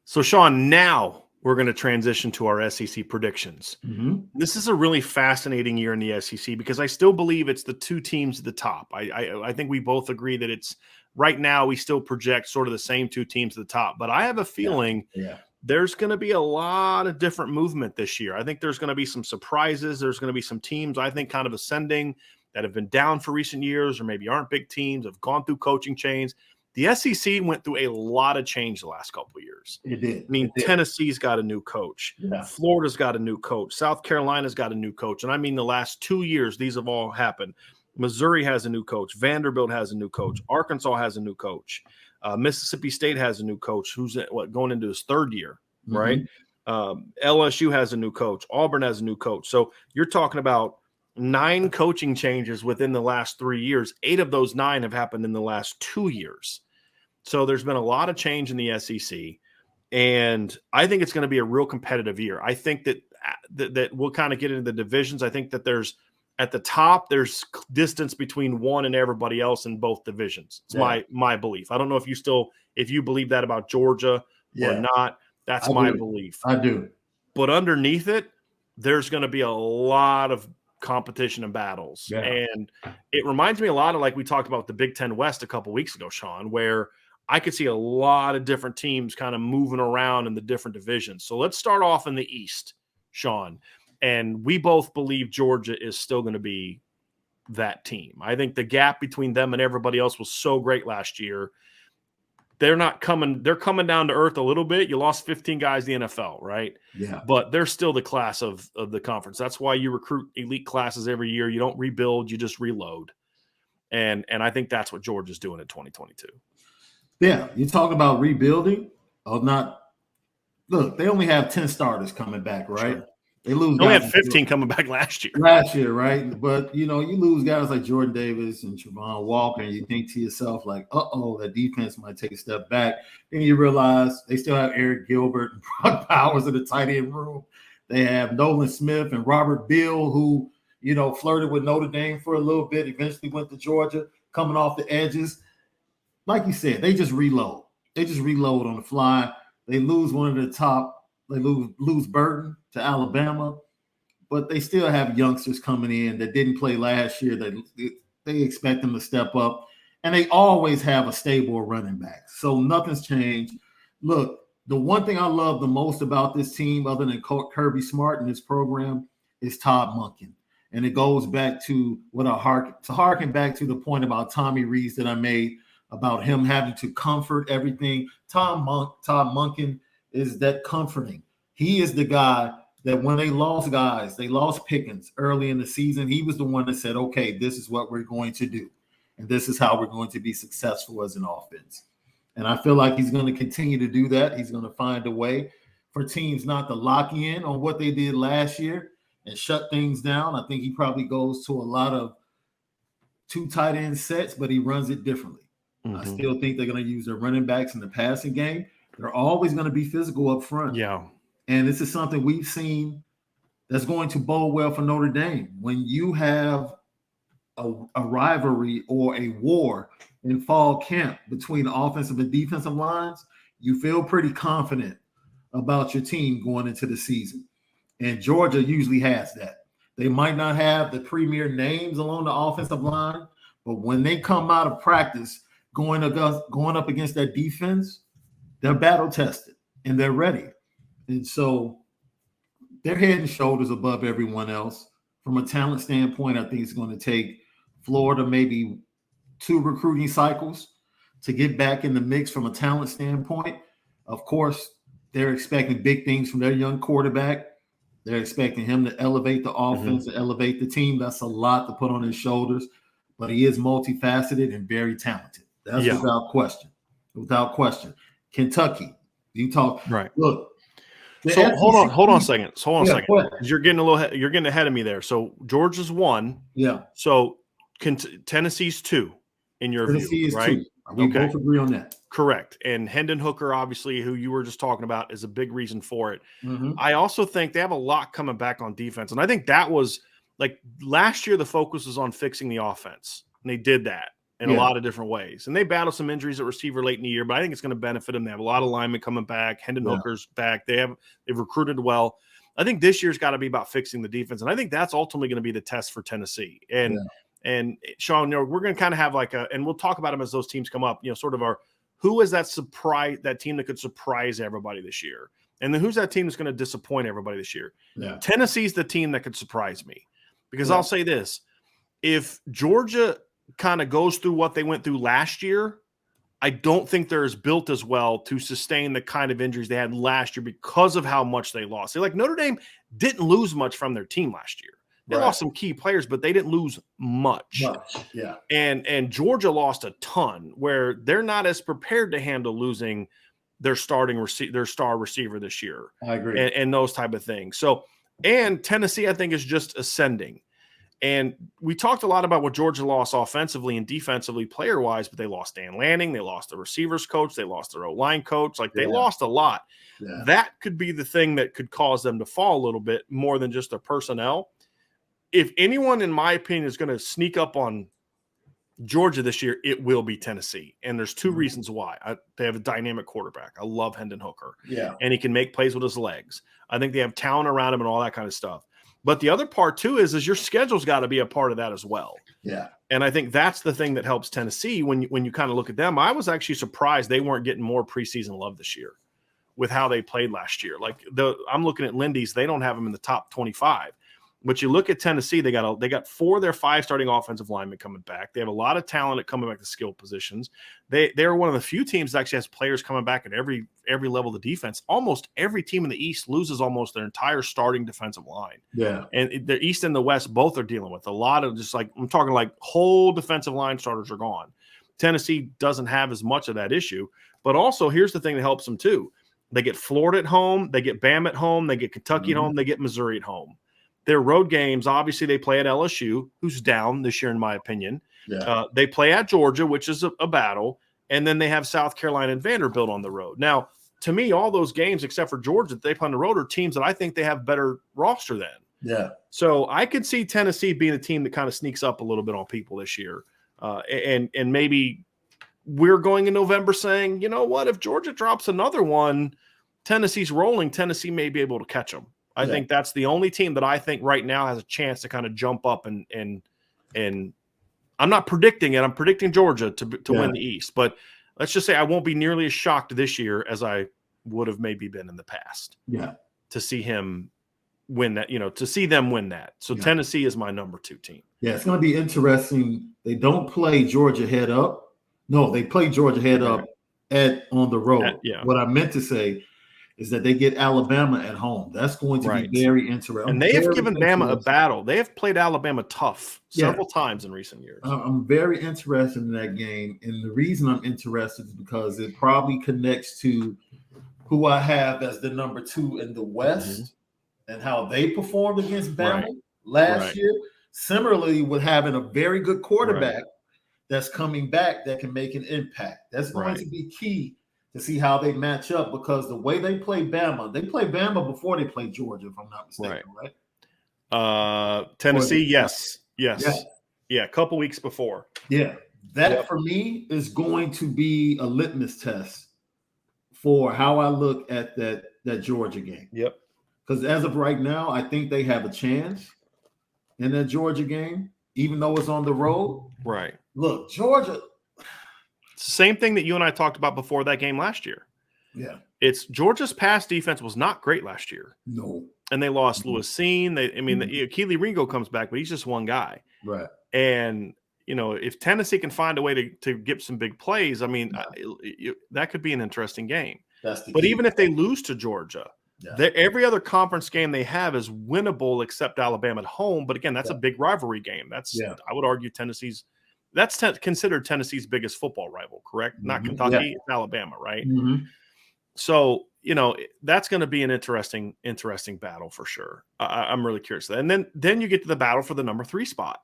So, Shaun, now we're going to transition to our SEC predictions. Mm-hmm. This is a really fascinating year in the SEC because I still believe it's the two teams at the top. I think we both agree that it's right now we still project sort of the same two teams at the top. But I have a feeling there's going to be a lot of different movement this year. I think there's going to be some surprises. There's going to be some teams, I think, kind of ascending that have been down for recent years or maybe aren't big teams, have gone through coaching change. The SEC went through a lot of change the last couple of years. It did. I mean, Tennessee's got a new coach. Yeah. Florida's got a new coach. South Carolina's got a new coach. And I mean, the last 2 years, these have all happened. Missouri has a new coach. Vanderbilt has a new coach. Arkansas has a new coach. Mississippi State has a new coach who's going into his third year, right? LSU has a new coach. Auburn has a new coach. So you're talking about 9 coaching changes within the last 3 years. 8 of those 9 have happened in the last 2 years. So there's been a lot of change in the SEC, and I think it's going to be a real competitive year. I think that we'll kind of get into the divisions. I think that there's at the top, there's distance between one and everybody else in both divisions. It's my belief. I don't know if you believe that about Georgia or not. That's my belief. I do. But underneath it, there's going to be a lot of competition and battles. Yeah. And it reminds me a lot of like we talked about the Big Ten West a couple weeks ago, Shaun, where I could see a lot of different teams kind of moving around in the different divisions. So let's start off in the East, Shaun. And we both believe Georgia is still going to be that team. I think the gap between them and everybody else was so great last year. They're coming down to earth a little bit. You lost 15 guys in the NFL, right? Yeah. But they're still the class of the conference. That's why you recruit elite classes every year. You don't rebuild, you just reload. And I think that's what Georgia's doing in 2022. Yeah, you talk about rebuilding or not. Look, they only have 10 starters coming back, right? Sure. They lose. They only had 15 coming back last year. Right? But, you lose guys like Jordan Davis and Trayvon Walker, and you think to yourself, like, that defense might take a step back. Then you realize they still have Eric Gilbert and Brock Powers in the tight end room. They have Nolan Smith and Robert Beal, who, flirted with Notre Dame for a little bit, eventually went to Georgia, coming off the edges. Like you said, they just reload. They just reload on the fly. They lose one of the top. They lose Burton to Alabama, but they still have youngsters coming in that didn't play last year. They expect them to step up, and they always have a stable running back. So nothing's changed. Look, the one thing I love the most about this team, other than Kirby Smart and his program, is Todd Monken. And it goes back to harken back to the point about Tommy Rees that I made about him having to comfort everything. Todd Monken is that comforting. He is the guy that when they lost guys, they lost Pickens early in the season, he was the one that said, okay, this is what we're going to do. And this is how we're going to be successful as an offense. And I feel like he's going to continue to do that. He's going to find a way for teams not to lock in on what they did last year and shut things down. I think he probably goes to a lot of 2 tight end sets, but he runs it differently. I still think they're going to use their running backs in the passing game. They're always going to be physical up front. Yeah. And this is something we've seen that's going to bode well for Notre Dame. When you have a rivalry or a war in fall camp between the offensive and defensive lines, you feel pretty confident about your team going into the season. And Georgia usually has that. They might not have the premier names along the offensive line, but when they come out of practice going up against that defense, they're battle tested and they're ready. And so they're head and shoulders above everyone else. From a talent standpoint, I think it's going to take Florida maybe 2 recruiting cycles to get back in the mix from a talent standpoint. Of course, they're expecting big things from their young quarterback. They're expecting him to elevate the offense, to elevate the team. That's a lot to put on his shoulders, but he is multifaceted and very talented. That's without question. Without question. Kentucky, you talk right. Look. So hold on a second. You're getting ahead of me there. So Georgia's 1. Yeah. So Tennessee's 2 in your Tennessee view, right? Is 2. We both agree on that. Correct. And Hendon Hooker, obviously, who you were just talking about, is a big reason for it. Mm-hmm. I also think they have a lot coming back on defense. And I think that was like last year, the focus was on fixing the offense. And they did that. in a lot of different ways. And they battle some injuries at receiver late in the year, but I think it's going to benefit them. They have a lot of linemen coming back. Hendon Hooker's back. They've recruited well. I think this year's got to be about fixing the defense. And I think that's ultimately going to be the test for Tennessee. And Shaun, we're going to kind of have and we'll talk about them as those teams come up, sort of who is that team that could surprise everybody this year? And then who's that team that's going to disappoint everybody this year? Yeah. Tennessee's the team that could surprise me, because I'll say this: if Georgia kind of goes through what they went through last year, I don't think they're as built as well to sustain the kind of injuries they had last year because of how much they lost. Like Notre Dame didn't lose much from their team last year. They lost some key players, but they didn't lose much. Yeah. And Georgia lost a ton, where they're not as prepared to handle losing their star receiver this year. I agree. And those type of things. So, and Tennessee, I think, is just ascending. And we talked a lot about what Georgia lost offensively and defensively, player-wise, but they lost Dan Lanning, they lost the receivers coach, they lost their O-line coach. They lost a lot. Yeah. That could be the thing that could cause them to fall a little bit more than just their personnel. If anyone, in my opinion, is going to sneak up on Georgia this year, it will be Tennessee. And there's two reasons why. They have a dynamic quarterback. I love Hendon Hooker. Yeah. And he can make plays with his legs. I think they have talent around him and all that kind of stuff. But the other part, too, is your schedule's got to be a part of that as well. Yeah. And I think that's the thing that helps Tennessee when you kind of look at them. I was actually surprised they weren't getting more preseason love this year with how they played last year. I'm looking at Lindy's. They don't have them in the top 25. But you look at Tennessee, they got 4 of their 5 starting offensive linemen coming back. They have a lot of talent at coming back to skill positions. They're one of the few teams that actually has players coming back at every level of the defense. Almost every team in the East loses almost their entire starting defensive line. Yeah. And the East and the West both are dealing with a lot of I'm talking whole defensive line starters are gone. Tennessee doesn't have as much of that issue. But also, here's the thing that helps them too. They get Florida at home. They get Bama at home. They get Kentucky at home. They get Missouri at home. Their road games, obviously, they play at LSU, who's down this year, in my opinion. Yeah. They play at Georgia, which is a battle. And then they have South Carolina and Vanderbilt on the road. Now, to me, all those games, except for Georgia, that they play on the road are teams that I think they have better roster than. Yeah. So I could see Tennessee being a team that kind of sneaks up a little bit on people this year. And maybe we're going in November saying, you know what, if Georgia drops another one, Tennessee's rolling, Tennessee may be able to catch them. I think that's the only team that I think right now has a chance to kind of jump up and I'm not predicting it. I'm predicting Georgia to win the East. But let's just say I won't be nearly as shocked this year as I would have maybe been in the past. Yeah. To see him win that, to see them win that. So Tennessee is my number 2 team. Yeah, it's going to be interesting. They don't play Georgia head up. No, they play Georgia head up on the road. What I meant to say is that they get Alabama at home. That's going to be very interesting. And they have given Bama a battle. They have played Alabama tough several times in recent years. I'm very interested in that game. And the reason I'm interested is because it probably connects to who I have as the number 2 in the West and how they performed against Bama last year. Similarly, with having a very good quarterback that's coming back that can make an impact. That's going to be key to see how they match up, because the way they play Bama before they play Georgia, if I'm not mistaken, right? Tennessee, yes. Yeah, a couple weeks before. Yeah, that for me is going to be a litmus test for how I look at that Georgia game. Yep. Because as of right now, I think they have a chance in that Georgia game, even though it's on the road. Right. Look, Georgia. Same thing that you and I talked about before that game last year. Yeah. It's Georgia's pass defense was not great last year. No. And they lost Lewis Seen. Keely Ringo comes back, but he's just one guy. Right. And, if Tennessee can find a way to get some big plays, that could be an interesting game. But even if they lose to Georgia, every other conference game they have is winnable except Alabama at home. But again, that's a big rivalry game. I would argue that's considered Tennessee's biggest football rival, correct? Not Kentucky, it's Alabama, right? Mm-hmm. So, that's going to be an interesting battle for sure. I'm really curious. And then you get to the battle for the number 3 spot.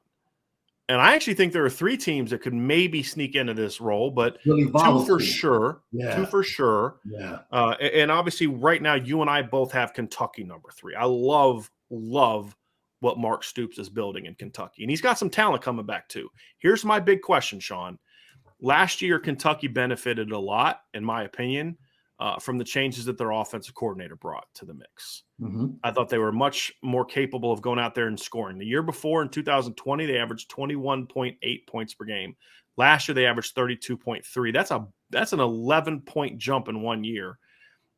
And I actually think there are 3 teams that could maybe sneak into this role, but really 2 for sure. Yeah. 2 for sure. Yeah. And obviously right now you and I both have Kentucky number 3. I love what Mark Stoops is building in Kentucky. And he's got some talent coming back too. Here's my big question, Shaun. Last year, Kentucky benefited a lot, in my opinion, from the changes that their offensive coordinator brought to the mix. I thought they were much more capable of going out there and scoring. The year before, in 2020, they averaged 21.8 points per game. Last year, they averaged 32.3. That's an 11-point jump in 1 year.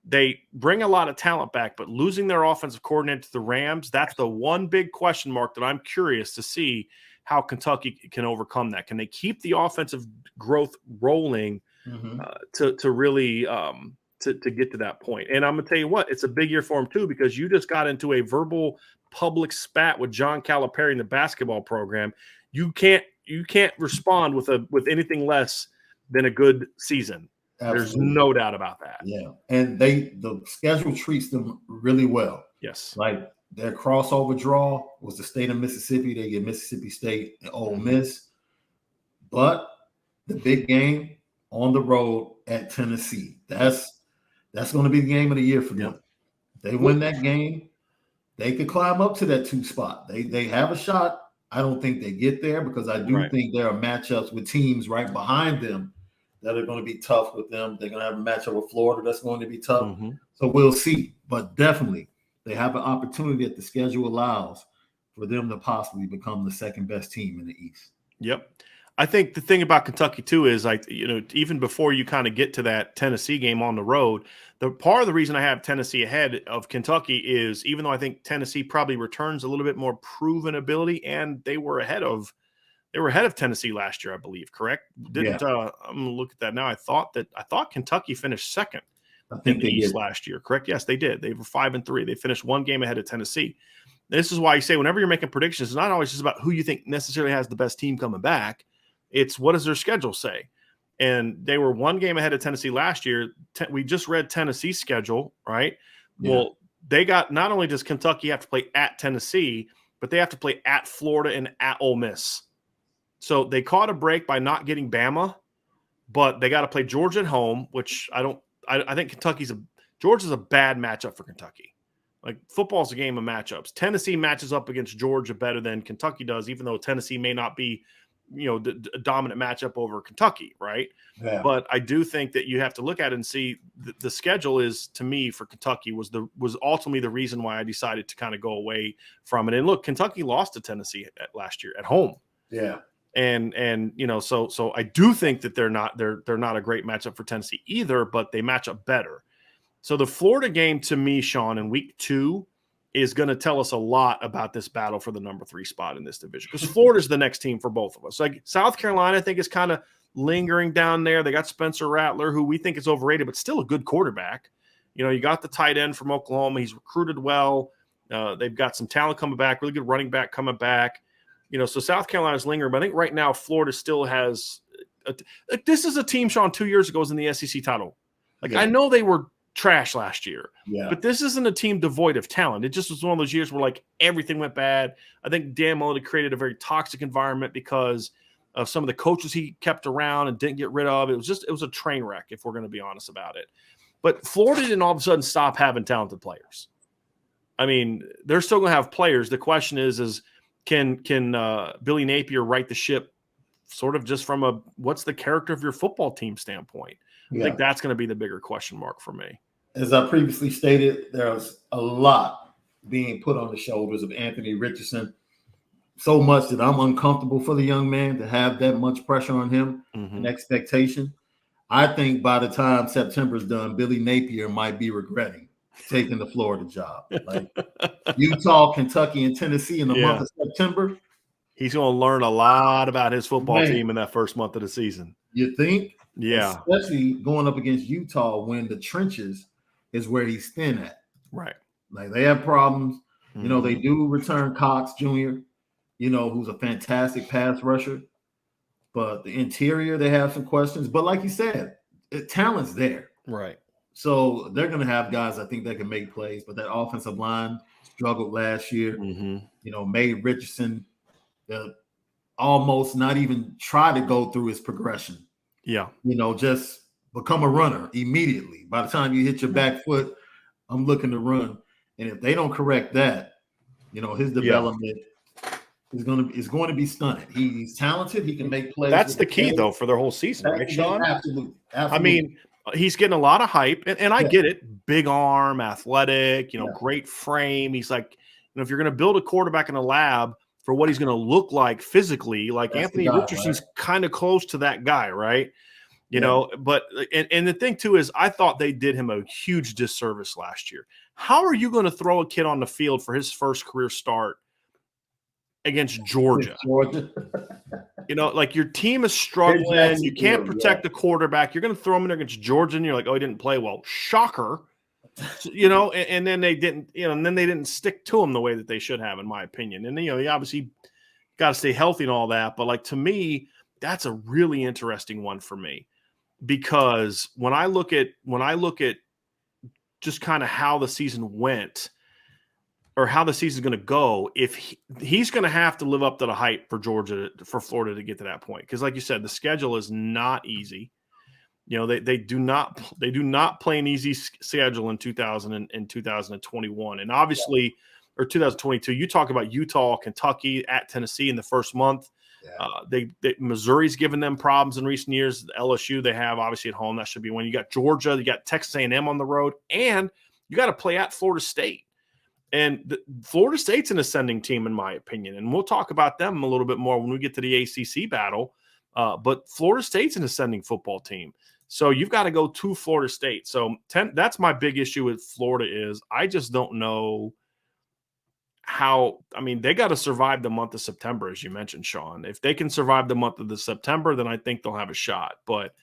They bring a lot of talent back, but losing their offensive coordinator to the Rams, that's the one big question mark that I'm curious to see how Kentucky can overcome that. Can they keep the offensive growth rolling to really to get to that point? And I'm going to tell you what, it's a big year for them too, because you just got into a verbal public spat with John Calipari in the basketball program. You can't respond with anything less than a good season. Absolutely. There's no doubt about that. Yeah. And the schedule treats them really well. Yes. Like their crossover draw was the state of Mississippi. They get Mississippi State and Ole Miss. But the big game on the road at Tennessee, that's going to be the game of the year for them. They win that game, they could climb up to that 2 spot. They have a shot. I don't think they get there because I do think there are matchups with teams right behind them that are going to be tough with them. They're going to have a matchup with Florida that's going to be tough. So we'll see. But definitely, they have an opportunity that the schedule allows for them to possibly become the second best team in the East. Yep. I think the thing about Kentucky too is, even before you kind of get to that Tennessee game on the road, the part of the reason I have Tennessee ahead of Kentucky is, even though I think Tennessee probably returns a little bit more proven ability, and they were ahead of Tennessee last year, I believe. Correct? I'm going to look at that now. I thought Kentucky finished second in the East last year. Correct? Yes, they did. They were 5-3. They finished 1 game ahead of Tennessee. This is why you say whenever you're making predictions, it's not always just about who you think necessarily has the best team coming back. It's what does their schedule say? And they were 1 game ahead of Tennessee last year. We just read Tennessee's schedule, right? Yeah. Well, they got, not only does Kentucky have to play at Tennessee, but they have to play at Florida and at Ole Miss. So they caught a break by not getting Bama, but they got to play Georgia at home, which I think Georgia's a bad matchup for Kentucky. Like, football's a game of matchups. Tennessee matches up against Georgia better than Kentucky does, even though Tennessee may not be, a dominant matchup over Kentucky, right? Yeah. But I do think that you have to look at it and see the schedule is, to me, for Kentucky was ultimately the reason why I decided to kind of go away from it. And look, Kentucky lost to Tennessee last year at home. Yeah. And so I do think that they're not a great matchup for Tennessee either, but they match up better. So the Florida game, to me, Shaun, in week 2 is going to tell us a lot about this battle for the number 3 spot in this division, because Florida's the next team for both of us. Like, South Carolina, I think, is kind of lingering down there. They got Spencer Rattler, who we think is overrated, but still a good quarterback. You got the tight end from Oklahoma. He's recruited well. They've got some talent coming back, really good running back coming back. So South Carolina's lingering, but I think right now Florida still has this is a team, Shaun, 2 years ago was in the SEC title. I know they were trash last year, but this isn't a team devoid of talent. It just was one of those years where everything went bad. I think Dan Mullen created a very toxic environment because of some of the coaches he kept around and didn't get rid of. It was a train wreck, if we're going to be honest about it. But Florida didn't all of a sudden stop having talented players. I mean, they're still going to have players. The question is can Billy Napier right the ship, sort of just from what's the character of your football team standpoint? I think that's going to be the bigger question mark for me. As I previously stated, there's a lot being put on the shoulders of Anthony Richardson, so much that I'm uncomfortable for the young man to have that much pressure on him and expectation. I think by the time September's done, Billy Napier might be regretting taking the Florida job. Like Utah, Kentucky, and Tennessee in the month of September. He's going to learn a lot about his football team in that first month of the season. You think? Yeah. Especially going up against Utah when the trenches is where he's thin at. Right. Like, they have problems. They do return Cox Jr., who's a fantastic pass rusher. But the interior, they have some questions. But like you said, talent's there. Right. So they're going to have guys, I think, that can make plays. But that offensive line struggled last year. Made Richardson almost not even try to go through his progression. Yeah. Just become a runner immediately. By the time you hit your back foot, I'm looking to run. And if they don't correct that, His development is going to be stunning. He's talented. He can make plays. That's the key, though, for their whole season, right, Shaun? Absolutely. I mean, he's getting a lot of hype, and I get it. Big arm, athletic, great frame. He's like, if you're going to build a quarterback in a lab for what he's going to look like physically, like that's Anthony Richardson's kind of close to that guy, right? But and the thing too is I thought they did him a huge disservice last year. How are you going to throw a kid on the field for his first career start against Georgia? Like your team is struggling. You can't protect the quarterback. You're going to throw him in there against Georgia, and you're like, oh, he didn't play well. Shocker. And then they didn't, and then they didn't stick to him the way that they should have, in my opinion. And, he obviously got to stay healthy and all that. But, like, to me, that's a really interesting one for me, because when I look at just kind of how the season went or how the season's going to go, if he's going to have to live up to the hype for Florida to get to that point. Because, like you said, the schedule is not easy. They do not play an easy schedule in 2021, and obviously, or 2022. You talk about Utah, Kentucky, at Tennessee in the first month. Missouri's given them problems in recent years. LSU they have obviously at home. That should be one. You got Georgia, you got Texas A&M on the road, and you got to play at Florida State. And Florida State's an ascending team, in my opinion, and we'll talk about them a little bit more when we get to the ACC battle. But Florida State's an ascending football team. So you've got to go to Florida State. So that's my big issue with Florida is I just don't know how – I mean, they got to survive the month of September, as you mentioned, Shaun. If they can survive the month of the September, then I think they'll have a shot. But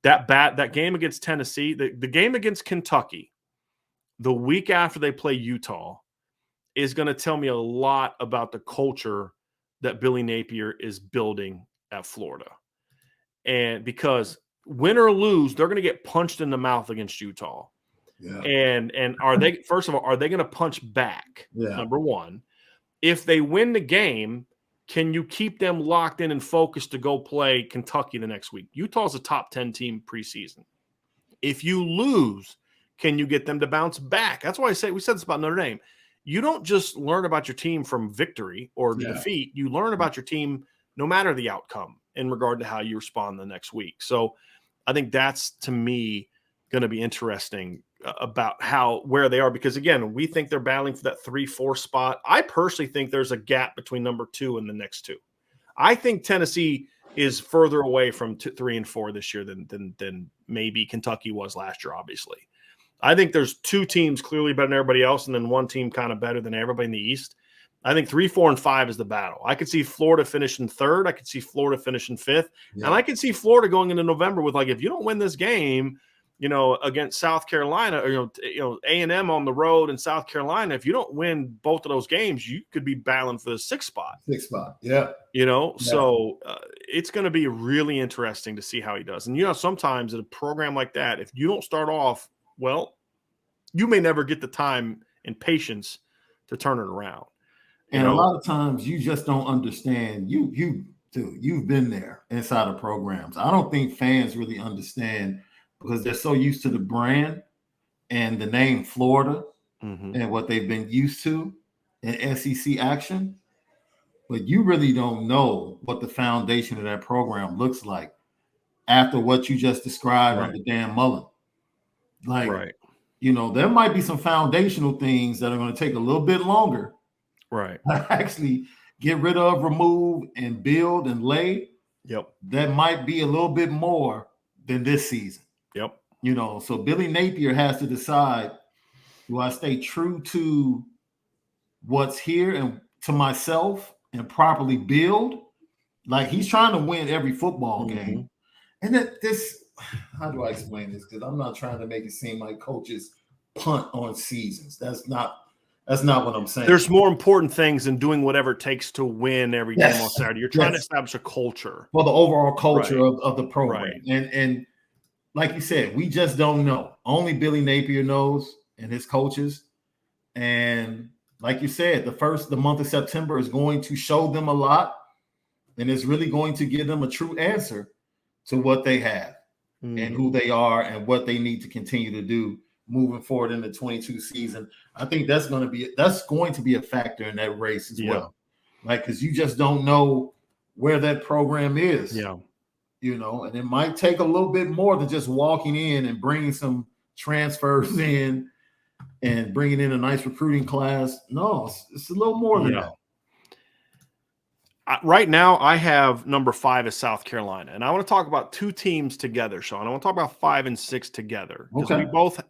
that game against Tennessee, the game against Kentucky, the week after they play Utah, is going to tell me a lot about the culture that Billy Napier is building at Florida. And because – win or lose, they're going to get punched in the mouth against Utah. Yeah. And are they, first of all, are they going to punch back? Yeah. Number one. If they win the game, can you keep them locked in and focused to go play Kentucky the next week? Utah's a top 10 team preseason. If you lose, can you get them to bounce back? That's why we said this about Notre Dame. You don't just learn about your team from victory or defeat. You learn about your team no matter the outcome in regard to how you respond the next week. So I think that's, to me, going to be interesting about where they are, because, again, we think they're battling for that 3-4 spot. I personally think there's a gap between number 2 and the next 2. I think Tennessee is further away from 3 and 4 this year than maybe Kentucky was last year, obviously. I think there's 2 teams clearly better than everybody else, and then 1 team kind of better than everybody in the East. I think 3, 4, and 5 is the battle. I could see Florida finishing 3rd. I could see Florida finishing 5th. Yeah. And I could see Florida going into November with, like, if you don't win this game, against South Carolina, or, A&M on the road in South Carolina, if you don't win both of those games, you could be battling for the 6th spot. 6th spot, yeah. So it's going to be really interesting to see how he does. And, sometimes at a program like that, if you don't start off well, you may never get the time and patience to turn it around. And a lot of times you just don't understand. You've been there inside of programs. I don't think fans really understand because they're so used to the brand and the name Florida and what they've been used to in SEC action. But you really don't know what the foundation of that program looks like after what you just described under Dan Mullen. There might be some foundational things that are going to take a little bit longer. Right. Actually get rid of, remove, and build and lay. Yep. That might be a little bit more than this season. Yep. So Billy Napier has to decide, do I stay true to what's here and to myself and properly build? Like, he's trying to win every football game. And how do I explain this? Because I'm not trying to make it seem like coaches punt on seasons. That's not what I'm saying. There's more important things than doing whatever it takes to win every game on Saturday. You're trying to establish a culture. For the overall culture of the program. Right. And like you said, we just don't know. Only Billy Napier knows and his coaches. And like you said, the month of September is going to show them a lot. And it's really going to give them a true answer to what they have and who they are and what they need to continue to do moving forward in the 22 season. I think that's going to be a factor in that race as well. Like, because you just don't know where that program is. Yeah. And it might take a little bit more than just walking in and bringing some transfers in and bringing in a nice recruiting class. No, it's a little more than that. Right now, I have number 5 as South Carolina, and I want to talk about 2 teams together, Shaun. I want to talk about 5 and 6 together because we both.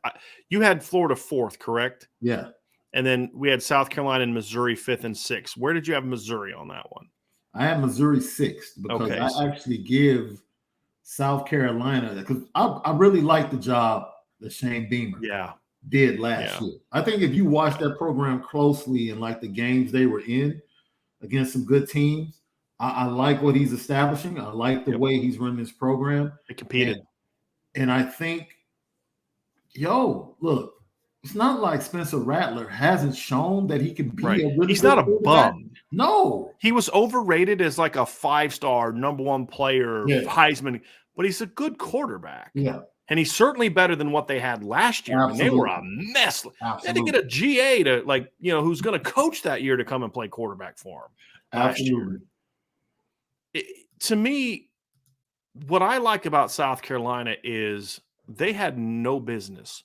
You had Florida 4th, correct? Yeah. And then we had South Carolina and Missouri 5th and 6th. Where did you have Missouri on that one? I have Missouri 6th because I actually give South Carolina, because I really like the job that Shane Beamer did last year. I think if you watch that program closely and like the games they were in against some good teams, I like what he's establishing. I like the way he's running this program. They competed. And I think, look, it's not like Spencer Rattler hasn't shown that he can be a really He's not a bum. No. He was overrated as like a 5-star, number 1 player, Heisman, but he's a good quarterback. Yeah. And he's certainly better than what they had last year. I mean, they were a mess. They had to get a GA to, who's going to coach that year to come and play quarterback for him. Absolutely. To me, what I like about South Carolina is they had no business,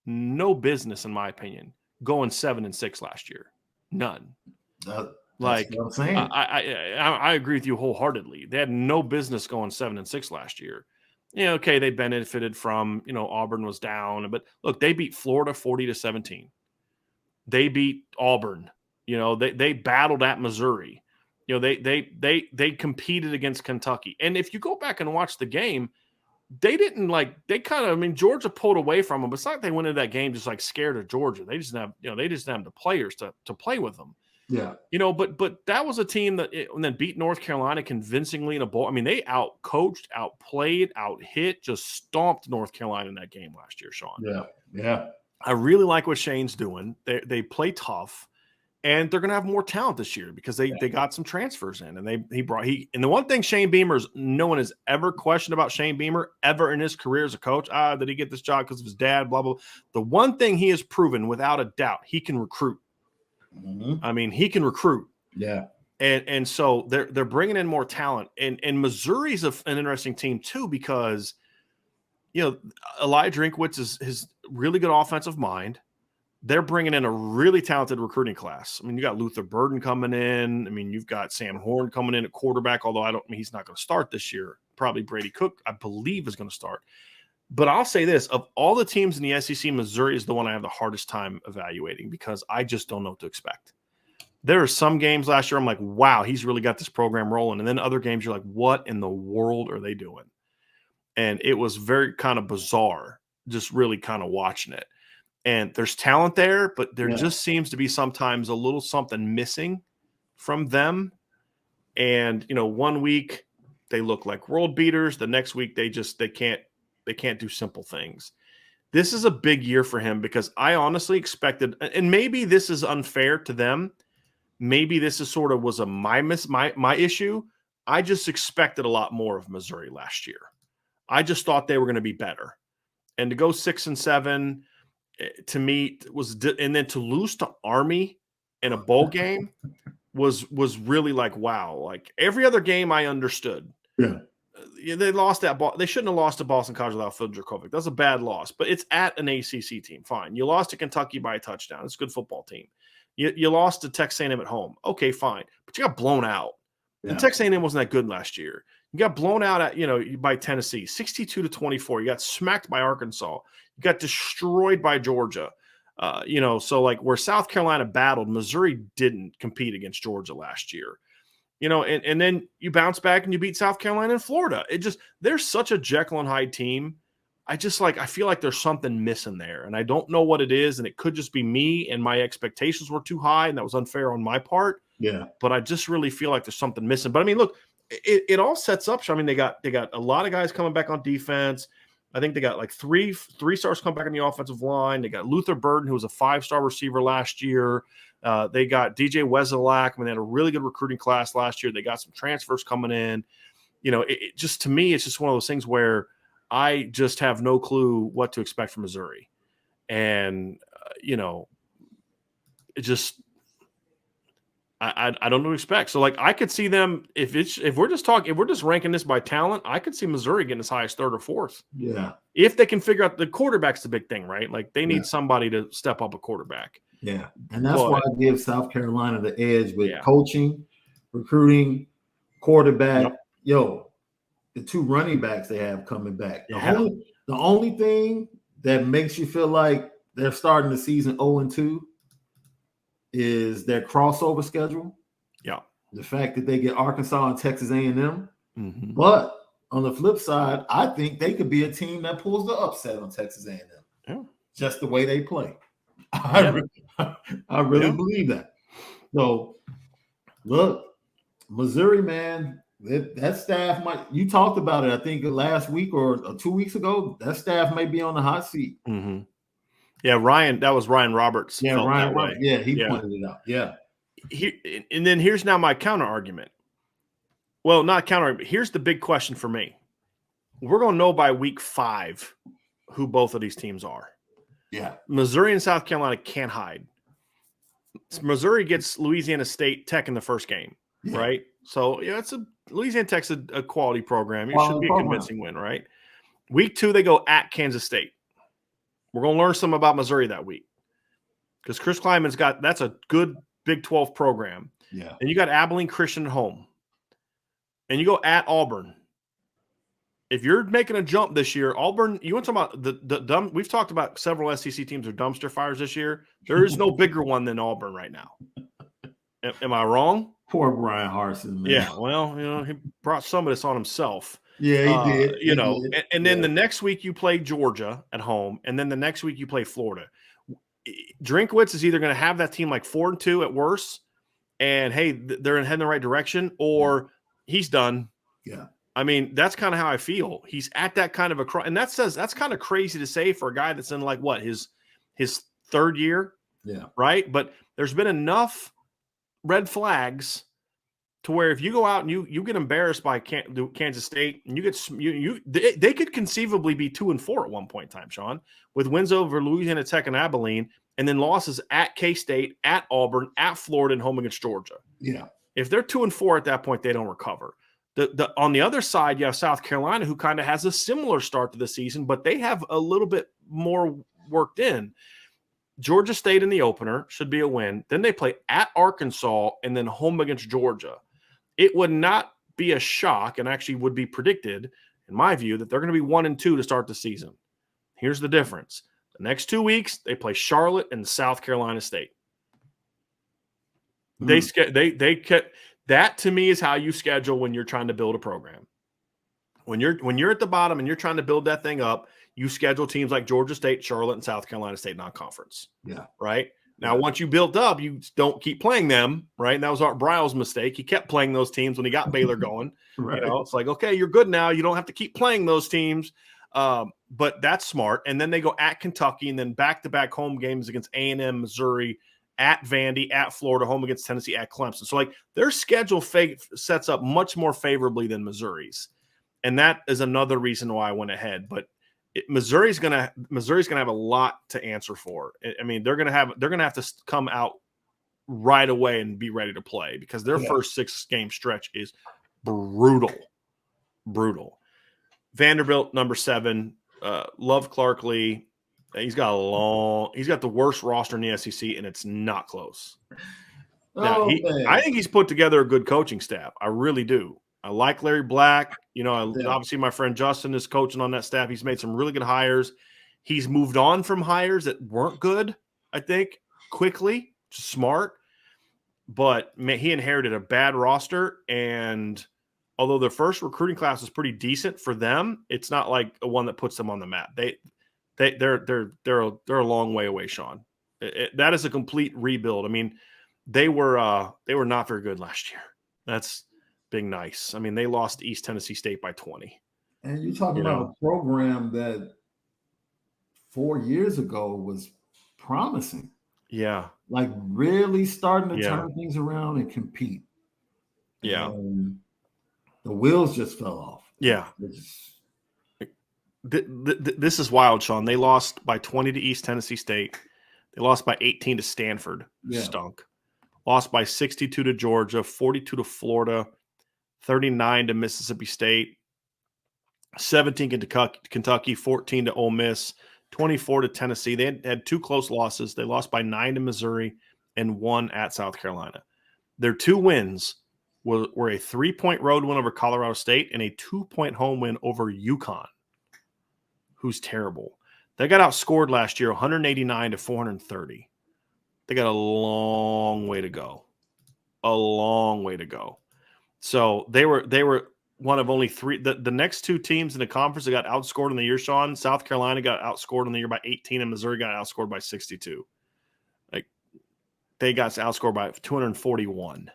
in my opinion, going 7-6 last year. None. That's what I'm saying. I agree with you wholeheartedly. They had no business going 7-6 last year. They benefited from, Auburn was down, but look, they beat Florida 40-17. They beat Auburn. They battled at Missouri. They competed against Kentucky. And if you go back and watch the game, they didn't Georgia pulled away from them, but it's not like they went into that game just scared of Georgia. They just didn't have the players to play with them. Yeah. But that was a team that then beat North Carolina convincingly in a bowl. I mean, they out-coached, outplayed, out-hit, just stomped North Carolina in that game last year, Shaun. Yeah. Yeah. I really like what Shane's doing. They play tough, and they're going to have more talent this year because they got some transfers in, and and the one thing Shane Beamer's, no one has ever questioned about Shane Beamer ever in his career as a coach. Did he get this job because of his dad? Blah, blah. The one thing he has proven without a doubt, he can recruit. Mm-hmm. I mean, he can recruit. Yeah. And so they're bringing in more talent. And Missouri's an interesting team too because, Elijah Drinkwitz is his really good offensive mind. They're bringing in a really talented recruiting class. I mean, you got Luther Burden coming in. I mean, you've got Sam Horn coming in at quarterback, although he's not going to start this year. Probably Brady Cook, I believe, is going to start. But I'll say this, of all the teams in the SEC, Missouri is the one I have the hardest time evaluating because I just don't know what to expect. There are some games last year I'm like, wow, he's really got this program rolling. And then other games you're like, what in the world are they doing? And it was very kind of bizarre, just really kind of watching it. And there's talent there, but there just seems to be sometimes a little something missing from them. And, 1 week they look like world beaters. The next week they can't do simple things. This is a big year for him because I honestly expected, and maybe this is unfair to them. Maybe this is sort of was my issue. I just expected a lot more of Missouri last year. I just thought they were going to be better. And to go 6-7 to me and then to lose to Army in a bowl game was really like, wow. Like every other game I understood. Yeah. They lost that ball. They shouldn't have lost to Boston College without Phil Dracovic. That's a bad loss, but it's at an ACC team. Fine. You lost to Kentucky by a touchdown. It's a good football team. You lost to Texas A&M at home. Okay, fine. But you got blown out. Yeah. And Texas A&M wasn't that good last year. You got blown out by Tennessee, 62-24. You got smacked by Arkansas. You got destroyed by Georgia. So like where South Carolina battled, Missouri didn't compete against Georgia last year. And then you bounce back and you beat South Carolina and Florida. They're such a Jekyll and Hyde team. I feel like there's something missing there, and I don't know what it is, and it could just be me and my expectations were too high, and that was unfair on my part. Yeah. But I just really feel like there's something missing. But I mean, look, it all sets up. I mean, they got a lot of guys coming back on defense. I think they got like three stars come back on the offensive line. They got Luther Burden, who was a 5-star receiver last year. They got DJ Wesolak. I mean, they had a really good recruiting class last year. They got some transfers coming in. It just, to me, it's just one of those things where I just have no clue what to expect from Missouri. And it just I don't know what to expect. So like I could see them if we're just ranking this by talent, I could see Missouri getting as high as third or fourth. Yeah. If they can figure out the quarterback's the big thing, right? Like they need somebody to step up a quarterback. Yeah. And that's why I give South Carolina the edge with coaching, recruiting, quarterback. Yep. Yo, the 2 running backs they have coming back. The only thing that makes you feel like they're starting the season 0-2 is their crossover schedule. Yeah. The fact that they get Arkansas and Texas A&M. Mm-hmm. But on the flip side, I think they could be a team that pulls the upset on Texas A&M. Yeah. Just the way they play. I really believe that. So, look, Missouri, man, that staff might – you talked about it, I think, last week or 2 weeks ago. That staff may be on the hot seat. Mm-hmm. Yeah, that was Ryan Roberts. Yeah, felt Ryan that way. Roberts. Yeah, he pointed it out. Yeah. And then here's now my counter argument. Well, not counter argument. Here's the big question for me. We're going to know by week 5 who both of these teams are. Yeah. Missouri and South Carolina can't hide. Missouri gets Louisiana State Tech in the first game, right? So, Louisiana Tech's a quality program. It should be a convincing win, right? Week 2, they go at Kansas State. We're going to learn some about Missouri that week because Chris Klieman's that's a good Big 12 program. Yeah. And you got Abilene Christian at home. And you go at Auburn. If you're making a jump this year, Auburn, you want to talk about we've talked about several SEC teams are dumpster fires this year. There is no bigger one than Auburn right now. Am I wrong? Poor Brian Harsin, man. Yeah, well, he brought some of this on himself. Yeah, he did. And then the next week you play Georgia at home, and then the next week you play Florida. Drinkwitz is either going to have that team like 4-2 at worst, and hey, they're heading in the right direction, or he's done. Yeah. I mean, that's kind of how I feel. He's at that kind of and that's kind of crazy to say for a guy that's in like what his third year. Yeah. Right. But there's been enough red flags to where if you go out and you get embarrassed by Kansas State and they could conceivably be 2-4 at one point in time, Shaun, with wins over Louisiana Tech and Abilene, and then losses at K-State, at Auburn, at Florida, and home against Georgia. Yeah. If they're 2-4 at that point, they don't recover. On the other side, you have South Carolina, who kind of has a similar start to the season, but they have a little bit more worked in. Georgia State in the opener should be a win. Then they play at Arkansas and then home against Georgia. It would not be a shock, and actually would be predicted, in my view, that they're going to be 1-2 to start the season. Here's the difference. The next 2 weeks, they play Charlotte and South Carolina State. That to me is how you schedule when you're trying to build a program. When you're at the bottom and you're trying to build that thing up, you schedule teams like Georgia State, Charlotte, and South Carolina State non-conference. Yeah. Right? Now, once you build up, you don't keep playing them, right? And that was Art Briles' mistake. He kept playing those teams when he got Baylor going. Right. It's like, okay, you're good now. You don't have to keep playing those teams. But that's smart. And then they go at Kentucky and then back-to-back home games against A&M, Missouri, at Vandy, at Florida, home against Tennessee, at Clemson. So, like, their schedule sets up much more favorably than Missouri's. And that is another reason why I went ahead. But Missouri's gonna have a lot to answer for. I mean, they're gonna have to come out right away and be ready to play because their first 6-game stretch is brutal. Vanderbilt, number 7, love Clark Lee. He's got the worst roster in the SEC, and it's not close. Now, I think he's put together a good coaching staff. I really do. I like Larry Black. Obviously my friend Justin is coaching on that staff. He's made some really good hires. He's moved on from hires that weren't good, I think, quickly, smart. But he inherited a bad roster, and although their first recruiting class was pretty decent for them, it's not like a one that puts them on the map. They're a long way away, Shaun. That is a complete rebuild. I mean, they were not very good last year. That's being nice. I mean, they lost to East Tennessee State by 20. And you're talking about a program that 4 years ago was promising. Yeah. Like really starting to turn things around and compete. Yeah. And the wheels just fell off. Yeah. This is wild, Shaun. They lost by 20 to East Tennessee State. They lost by 18 to Stanford. Yeah. Stunk. Lost by 62 to Georgia, 42 to Florida, 39 to Mississippi State, 17 to Kentucky, 14 to Ole Miss, 24 to Tennessee. They had 2 close losses. They lost by 9 to Missouri and 1 at South Carolina. Their 2 wins were a 3-point road win over Colorado State and a 2-point home win over UConn, who's terrible. They got outscored last year 189 to 430. They got a long way to go. A long way to go. So they were one of only 3. The next 2 teams in the conference that got outscored in the year, Shaun, South Carolina got outscored in the year by 18, and Missouri got outscored by 62. Like, they got outscored by 241.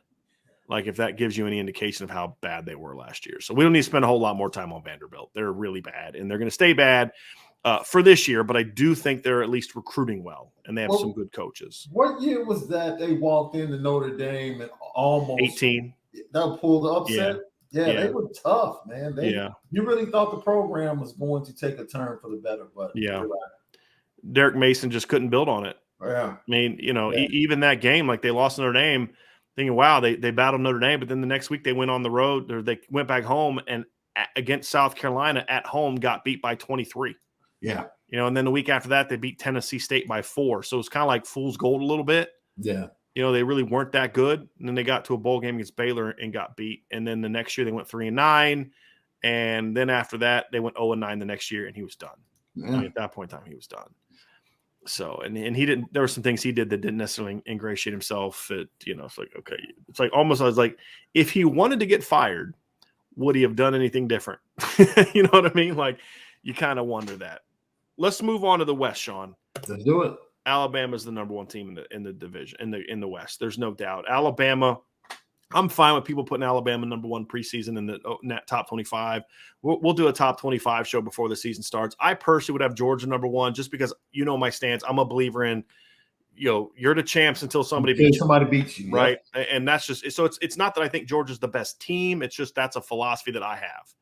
Like, if that gives you any indication of how bad they were last year. So we don't need to spend a whole lot more time on Vanderbilt. They're really bad, and they're going to stay bad for this year, but I do think they're at least recruiting well, and they have some good coaches. What year was that they walked into Notre Dame and almost 18. That pulled the upset? Yeah, they were tough, man. You really thought the program was going to take a turn for the better, but Derek Mason just couldn't build on it. Yeah. I mean, even that game, like, they lost Notre Dame, thinking, wow, they battled Notre Dame, but then the next week they went on the road, or they went back home, and against South Carolina at home got beat by 23. Yeah. And then the week after that, they beat Tennessee State by 4. So it's kind of like fool's gold a little bit. Yeah. They really weren't that good. And then they got to a bowl game against Baylor and got beat. And then the next year they went 3-9. And then after that, they went 0-9 the next year, and he was done. Yeah. I mean, at that point in time, he was done. So, and he didn't, there were some things he did that didn't necessarily ingratiate himself. It's like, okay. It's like almost, I was like, if he wanted to get fired, would he have done anything different? You know what I mean? Like, you kind of wonder that. Let's move on to the West, Shaun. Let's do it. Alabama's the number 1 team in the division, in the West. There's no doubt. Alabama, I'm fine with people putting Alabama number 1 preseason in the top 25. We'll do a top 25 show before the season starts. I personally would have Georgia number 1 just because my stance. I'm a believer in, you're the champs until somebody beats you. Right. Yeah. And that's just, so it's not that I think Georgia's the best team. It's just, that's a philosophy that I have.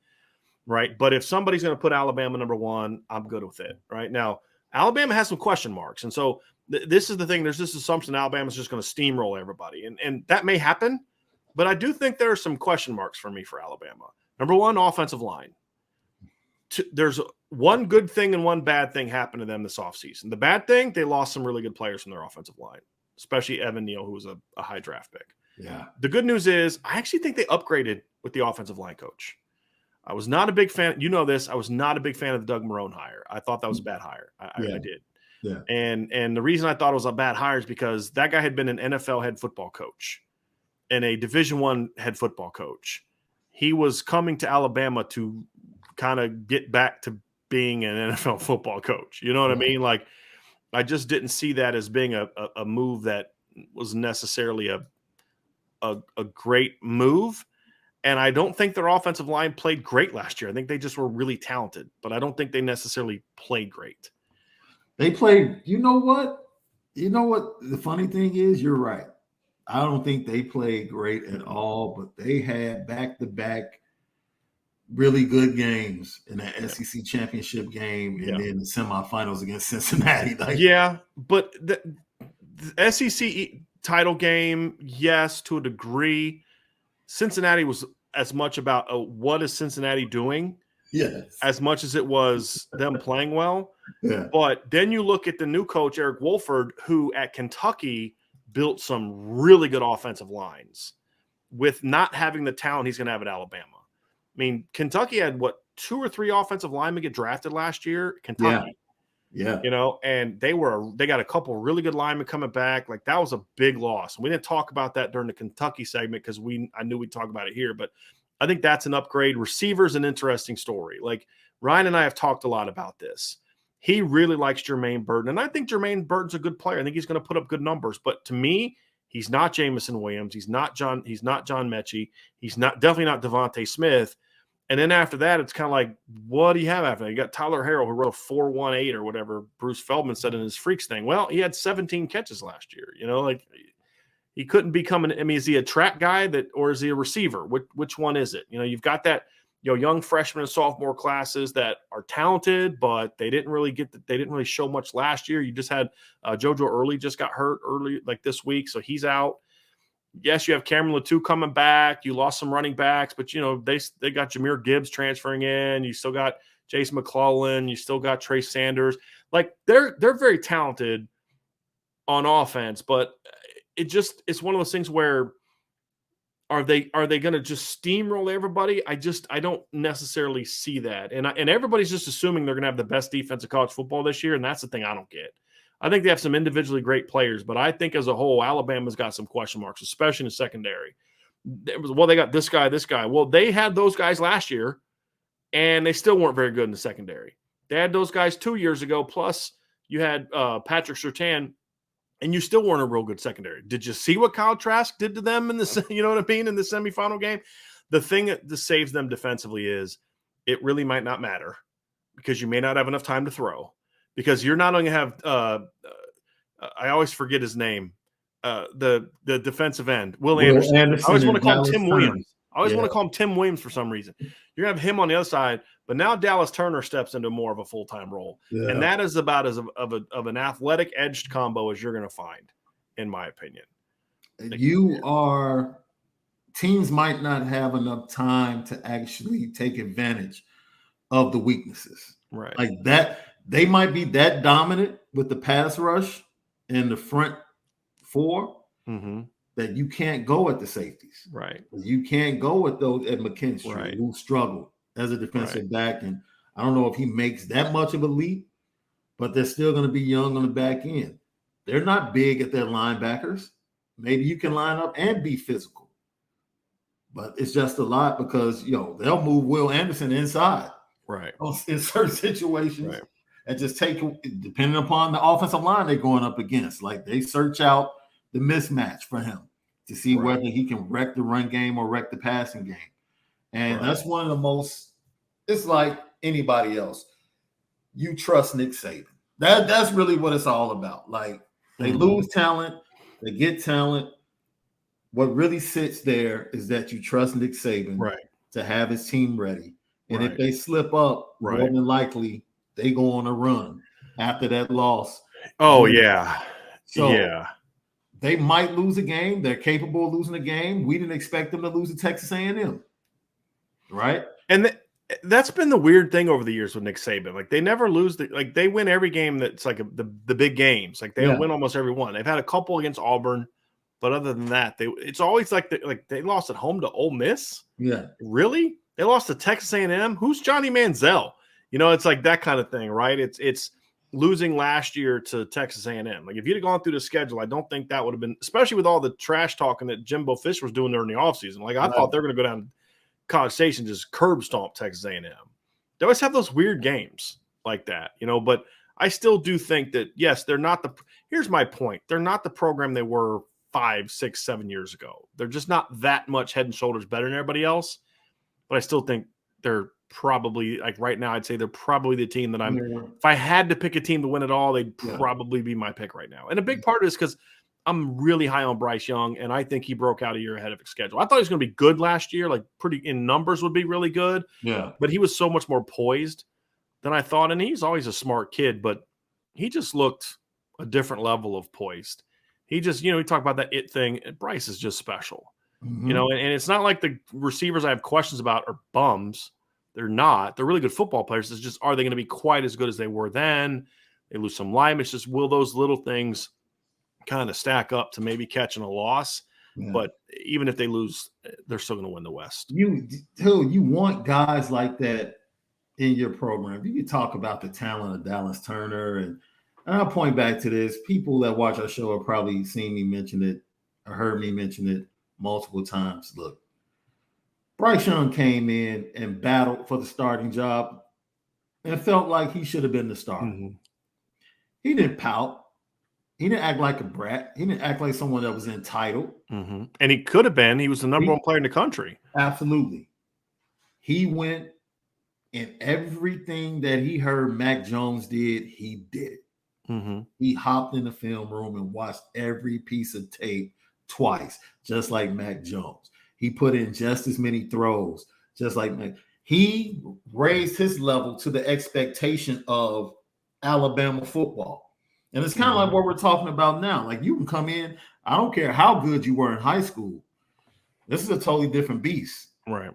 Right. But if somebody's going to put Alabama number 1, I'm good with it. Right now, Alabama has some question marks. And so this is the thing. There's this assumption Alabama's just going to steamroll everybody. And that may happen. But I do think there are some question marks for me for Alabama. Number 1, offensive line. There's one good thing and one bad thing happened to them this offseason. The bad thing, they lost some really good players from their offensive line, especially Evan Neal, who was a high draft pick. Yeah. The good news is I actually think they upgraded with the offensive line coach. I was not a big fan. You know this. I was not a big fan of the Doug Marrone hire. I thought that was a bad hire. I did. Yeah. And the reason I thought it was a bad hire is because that guy had been an NFL head football coach and a Division I head football coach. He was coming to Alabama to kind of get back to being an NFL football coach. You know what I mean? Like, I just didn't see that as being a move that was necessarily a great move. And I don't think their offensive line played great last year. I think they just were really talented, but I don't think they necessarily played great. They played, you know what? The funny thing is, you're right. I don't think they played great at all, but they had back-to-back really good games in the SEC championship game and then the semifinals against Cincinnati. But the SEC title game, yes, to a degree. Cincinnati was as much about what is Cincinnati doing, as much as it was them playing well. Yeah. But then you look at the new coach, Eric Wolford, who at Kentucky built some really good offensive lines with not having the talent he's going to have at Alabama. I mean, Kentucky had 2 or 3 offensive linemen get drafted last year. Kentucky. Yeah. And they got a couple really good linemen coming back. Like, that was a big loss. We didn't talk about that during the Kentucky segment because I knew we'd talk about it here, but I think that's an upgrade. Receiver's an interesting story. Like, Ryan and I have talked a lot about this. He really likes Jermaine Burton, and I think Jermaine Burton's a good player. I think he's going to put up good numbers, but to me, he's not Jamison Williams. He's not John Mechie. He's definitely not Devontae Smith. And then after that, it's kind of like, what do you have after that? You got Tyler Harrell, who wrote a 4.18 or whatever Bruce Feldman said in his Freaks thing. Well, he had 17 catches last year. Like, he couldn't become is he a track guy or is he a receiver? Which one is it? You've got that young freshman and sophomore classes that are talented, but they didn't really show much last year. You just had JoJo Early just got hurt early, like this week, so he's out. Yes, you have Cameron Latou coming back. You lost some running backs, but they got Jahmyr Gibbs transferring in. You still got Jason McClellan. You still got Trey Sanders. Like they're very talented on offense, but it's one of those things where are they going to just steamroll everybody? I don't necessarily see that, and everybody's just assuming they're going to have the best defense of college football this year, and that's the thing I don't get. I think they have some individually great players, but I think as a whole, Alabama's got some question marks, especially in the secondary. They got this guy. Well, they had those guys last year, and they still weren't very good in the secondary. They had those guys 2 years ago, plus you had Patrick Surtain, and you still weren't a real good secondary. Did you see what Kyle Trask did to them in the, in the semifinal game? The thing that saves them defensively is it really might not matter because you may not have enough time to throw. Because you're not only have I always forget his name, the defensive end, Will Anderson. I always want to call him Tim Williams. I always want to call him Tim Williams for some reason. You're going to have him on the other side, but now Dallas Turner steps into more of a full-time role. Yeah. And that is about as of an athletic edged combo as you're going to find, in my opinion. Teams might not have enough time to actually take advantage of the weaknesses. Right. Like that. They might be that dominant with the pass rush and the front four that you can't go at the safeties. Right. You can't go with those at McKinstry, who struggled as a defensive back. And I don't know if he makes that much of a leap, but they're still going to be young on the back end. They're not big at their linebackers. Maybe you can line up and be physical. But it's just a lot because, they'll move Will Anderson inside. Right. In certain situations. Right. And just take, depending upon the offensive line they're going up against, like they search out the mismatch for him to see whether he can wreck the run game or wreck the passing game. And that's one of the most, it's like anybody else. You trust Nick Saban. That's really what it's all about. Like they lose talent, they get talent. What really sits there is that you trust Nick Saban to have his team ready. And if they slip up, more than likely, they go on a run after that loss. Oh, yeah. So they might lose a game. They're capable of losing a game. We didn't expect them to lose to Texas A&M. Right? And that's been the weird thing over the years with Nick Saban. Like, they never lose. They win every game that's like the big games. Like, they win almost every one. They've had a couple against Auburn. But other than that, it's always like they lost at home to Ole Miss. Yeah. Really? They lost to Texas A&M? Who's Johnny Manziel? It's like that kind of thing, right? It's losing last year to Texas A&M. Like, if you'd have gone through the schedule, I don't think that would have been, especially with all the trash talking that Jimbo Fisher was doing during the offseason. Like, I thought they were going to go down to College Station and just curb stomp Texas A&M. They always have those weird games like that, but I still do think that, yes, they're not here's my point. They're not the program they were 5, 6, 7 years ago. They're just not that much head and shoulders better than everybody else. But I still think they're probably, like right now, I'd say they're probably the team that if I had to pick a team to win it all, they'd probably be my pick right now. And a big part of it is because I'm really high on Bryce Young, and I think he broke out a year ahead of his schedule. I thought he was going to be good last year, like pretty in numbers would be really good. Yeah. But he was so much more poised than I thought. And he's always a smart kid, but he just looked a different level of poised. He just, we talk about that it thing. And Bryce is just special, and it's not like the receivers I have questions about are bums. They're not. They're really good football players. It's just, are they going to be quite as good as they were then? They lose some linemen. It's just, will those little things kind of stack up to maybe catching a loss? Yeah. But even if they lose, they're still going to win the West. You want guys like that in your program. You can talk about the talent of Dallas Turner, and I'll point back to this. People that watch our show have probably seen me mention it or heard me mention it multiple times. Look, Bryce Young came in and battled for the starting job and felt like he should have been the starter. Mm-hmm. He didn't pout. He didn't act like a brat. He didn't act like someone that was entitled. Mm-hmm. And he could have been. He was the number one player in the country. Absolutely. He went, and everything that he heard Mac Jones did, he did it. Mm-hmm. He hopped in the film room and watched every piece of tape twice, just like Mac Jones. He put in just as many throws, just like Mac. he raised his level to the expectation of Alabama football. And it's kind of like what we're talking about now. Like, you can come in, I don't care how good you were in high school. This is a totally different beast. Right.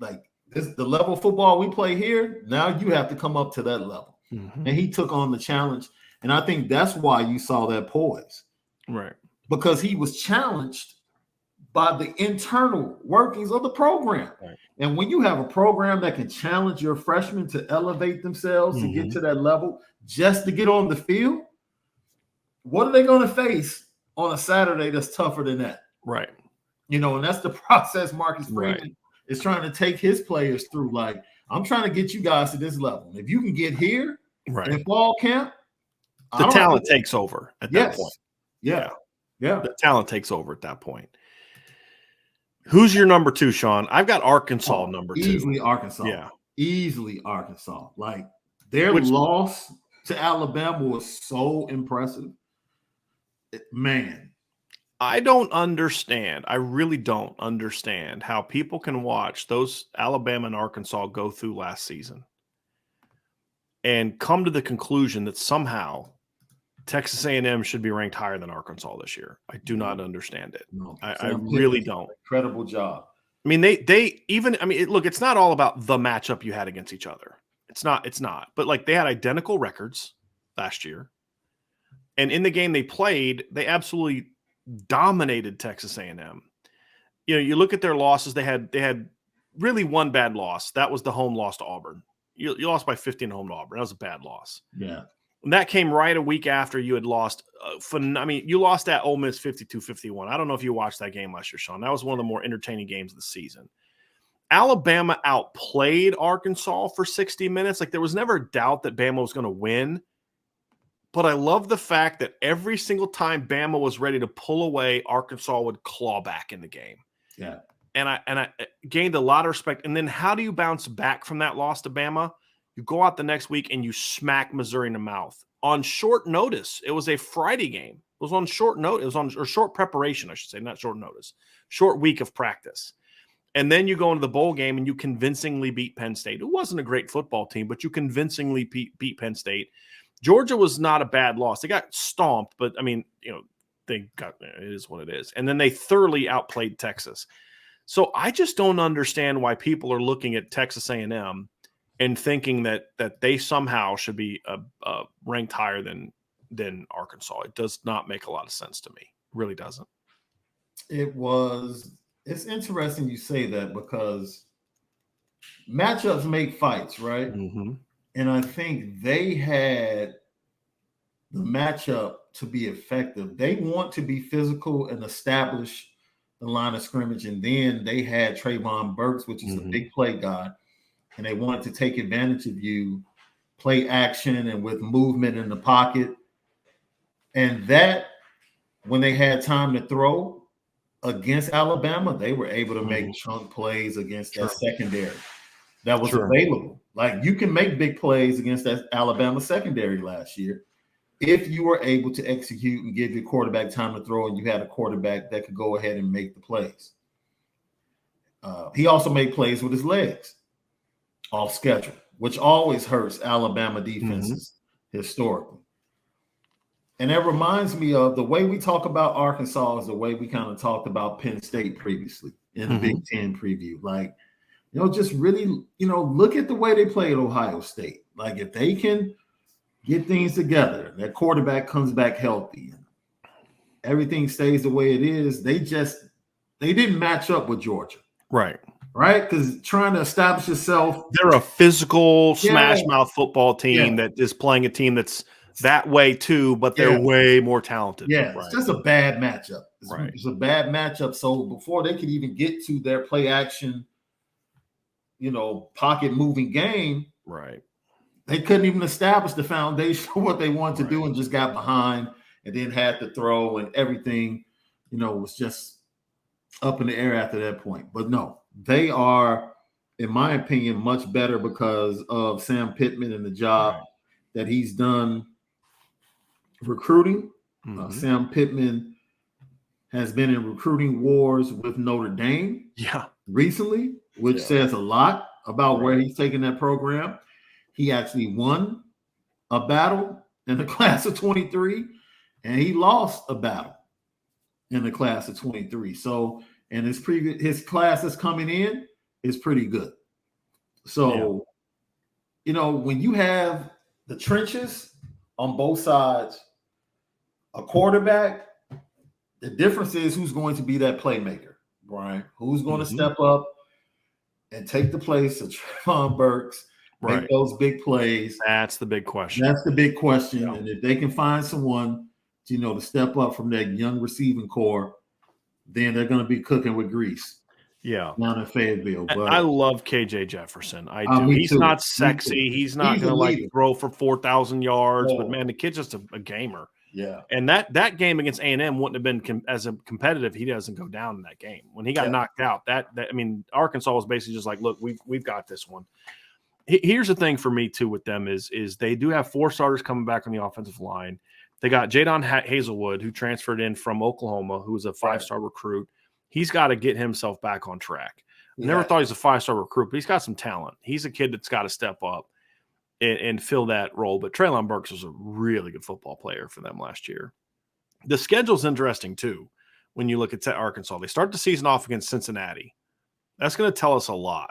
Like, the level of football we play here, now you have to come up to that level. And he took on the challenge. And I think that's why you saw that poise. Right. Because he was challenged by the internal workings of the program. Right. And when you have a program that can challenge your freshmen to elevate themselves to get to that level just to get on the field, what are they going to face on a Saturday that's tougher than that? Right. You know, and that's the process Marcus Freeman is trying to take his players through. Like, I'm trying to get you guys to this level. If you can get here in fall camp, the talent takes over at that point. Yeah. The talent takes over at that point. Who's your number 2, Shaun? I've got Arkansas number 2. Easily Arkansas. Yeah. Easily Arkansas. Like, their loss to Alabama was so impressive. Man. I don't understand. I really don't understand how people can watch those Alabama and Arkansas go through last season and come to the conclusion that somehow Texas A&M should be ranked higher than Arkansas this year. I do not understand it. No, I really don't. Incredible job. I mean, they even, I mean, look, it's not all about the matchup you had against each other. It's not. But like, they had identical records last year. And in the game they played, they absolutely dominated Texas A&M. You know, you look at their losses, they had really one bad loss. That was the home loss to Auburn. You lost by 15 home to Auburn. That was a bad loss. Yeah. And that came right a week after you had lost. You lost at Ole Miss 52-51. I don't know if you watched that game last year, Shaun. That was one of the more entertaining games of the season. Alabama outplayed Arkansas for 60 minutes. Like, there was never a doubt that Bama was going to win. But I love the fact that every single time Bama was ready to pull away, Arkansas would claw back in the game. Yeah. And I gained a lot of respect. And then how do you bounce back from that loss to Bama? You go out the next week and you smack Missouri in the mouth on short notice. It was a Friday game. It was on short notice. It was on short preparation, I should say, not short notice. Short week of practice. And then you go into the bowl game and you convincingly beat Penn State. It wasn't a great football team, but you convincingly beat Penn State. Georgia was not a bad loss. They got stomped, but I mean, you know, it is what it is. And then they thoroughly outplayed Texas. So I just don't understand why people are looking at Texas A&M and thinking that they somehow should be ranked higher than Arkansas. It does not make a lot of sense to me. It really doesn't. It's interesting you say that, because matchups make fights, right? Mm-hmm. And I think they had the matchup to be effective. They want to be physical and establish the line of scrimmage. And then they had Trayvon Burks, which is a big play guy. And they wanted to take advantage of you, play action and with movement in the pocket. And that, when they had time to throw against Alabama, they were able to make chunk plays against that secondary that was available. Like, you can make big plays against that Alabama secondary last year if you were able to execute and give your quarterback time to throw, and you had a quarterback that could go ahead and make the plays. He also made plays with his legs off schedule, which always hurts Alabama defenses historically. And that reminds me of the way we talk about Arkansas is the way we kind of talked about Penn State previously in the Big Ten preview. Like, you know, just really, you know, look at the way they played Ohio State. Like, if they can get things together, that quarterback comes back healthy, and everything stays the way it is, they didn't match up with Georgia. Right. Because trying to establish yourself. They're a physical smash mouth football team that is playing a team that's that way too, but they're way more talented. Yeah, it's just a bad matchup. It's a bad matchup. So before they could even get to their play action, you know, pocket moving game, they couldn't even establish the foundation of what they wanted to do, and just got behind and then had to throw, and everything, you know, was just up in the air after that point. But no, they are, in my opinion, much better because of Sam Pittman and the job that he's done recruiting. Sam Pittman has been in recruiting wars with Notre Dame recently, which says a lot about where he's taking that program. He actually won a battle in the class of 23, and he lost a battle in the class of 23. So, and his class that's coming in is pretty good. So, when you have the trenches on both sides, a quarterback, the difference is who's going to be that playmaker, Brian. Who's going to step up and take the place of Trayvon Burks, make those big plays. That's the big question. That's the big question. Yeah. And if they can find someone, to step up from that young receiving core, then they're going to be cooking with grease. Yeah. Down in Fayetteville. But I love KJ Jefferson. I do. He's too. not sexy. He's not going to throw for 4,000 yards, but man, the kid's just a gamer. Yeah. And that game against A&M wouldn't have been as a competitive. He doesn't go down in that game. When he got knocked out, Arkansas was basically just like, look, we've got this one. Here's the thing for me too with them is they do have 4 starters coming back on the offensive line. They got Jadon Hazelwood, who transferred in from Oklahoma, who was a 5-star recruit. He's got to get himself back on track. I never thought he was a 5-star recruit, but he's got some talent. He's a kid that's got to step up and fill that role. But Trayvon Burks was a really good football player for them last year. The schedule's interesting too when you look at Arkansas. They start the season off against Cincinnati. That's going to tell us a lot.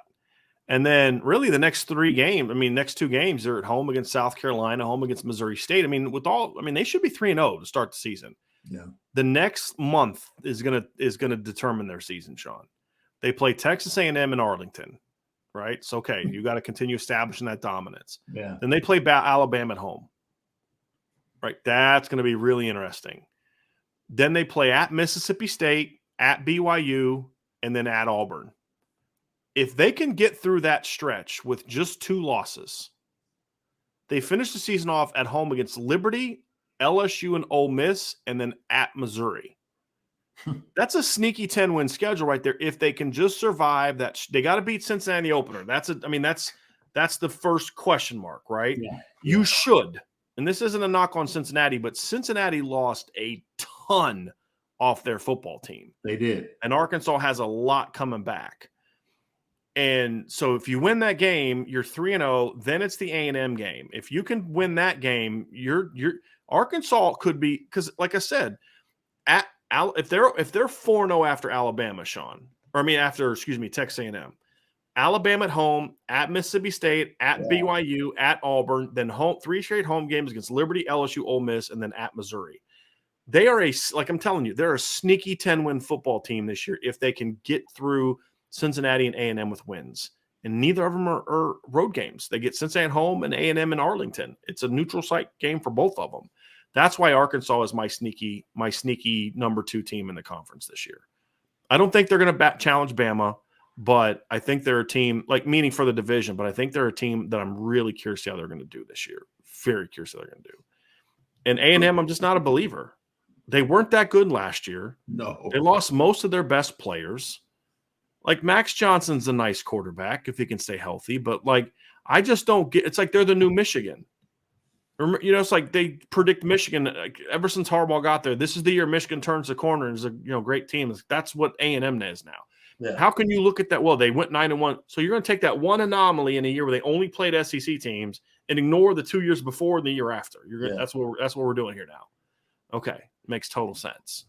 And then really the next 3 games, next 2 games, they're at home against South Carolina, home against Missouri State. They should be 3-0 to start the season. Yeah. The next month is gonna determine their season, Shaun. They play Texas A&M in Arlington, right? So okay, you got to continue establishing that dominance. Yeah. Then they play Alabama at home, right? That's going to be really interesting. Then they play at Mississippi State, at BYU, and then at Auburn. If they can get through that stretch with just 2 losses, they finish the season off at home against Liberty, LSU, and Ole Miss, and then at Missouri. That's a sneaky 10-win schedule right there. If they can just survive that, they got to beat Cincinnati opener. That's the first question mark, right? Yeah. You should. And this isn't a knock on Cincinnati, but Cincinnati lost a ton off their football team. They did. And Arkansas has a lot coming back. And so if you win that game, you're 3-0. Then it's the A&M game. If you can win that game, you're Arkansas could be, because like I said, if they're 4-0 after Alabama, Shaun, after Texas A&M, Alabama at home, at Mississippi State, at BYU, at Auburn, then 3 straight home games against Liberty, LSU, Ole Miss, and then at Missouri. They are I'm telling you, they're a sneaky 10-win football team this year if they can get through Cincinnati and A&M with wins. And neither of them are road games. They get Cincinnati at home and A&M in Arlington. It's a neutral site game for both of them. That's why Arkansas is my sneaky number 2 team in the conference this year. I don't think they're going to challenge Bama, but I think they're a team, meaning for the division, but I think they're a team that I'm really curious to see how they're going to do this year. Very curious how they're going to do. And A&M, I'm just not a believer. They weren't that good last year. No. They lost most of their best players. Max Johnson's a nice quarterback if he can stay healthy, but I just don't get. It's like they're the new Michigan. It's like they predict Michigan ever since Harbaugh got there. This is the year Michigan turns the corner and is a great team. That's what A&M is now. Yeah. How can you look at that? Well, they went 9-1, so you're going to take that one anomaly in a year where they only played SEC teams and ignore the 2 years before and the year after. That's what we're doing here now. Okay, makes total sense.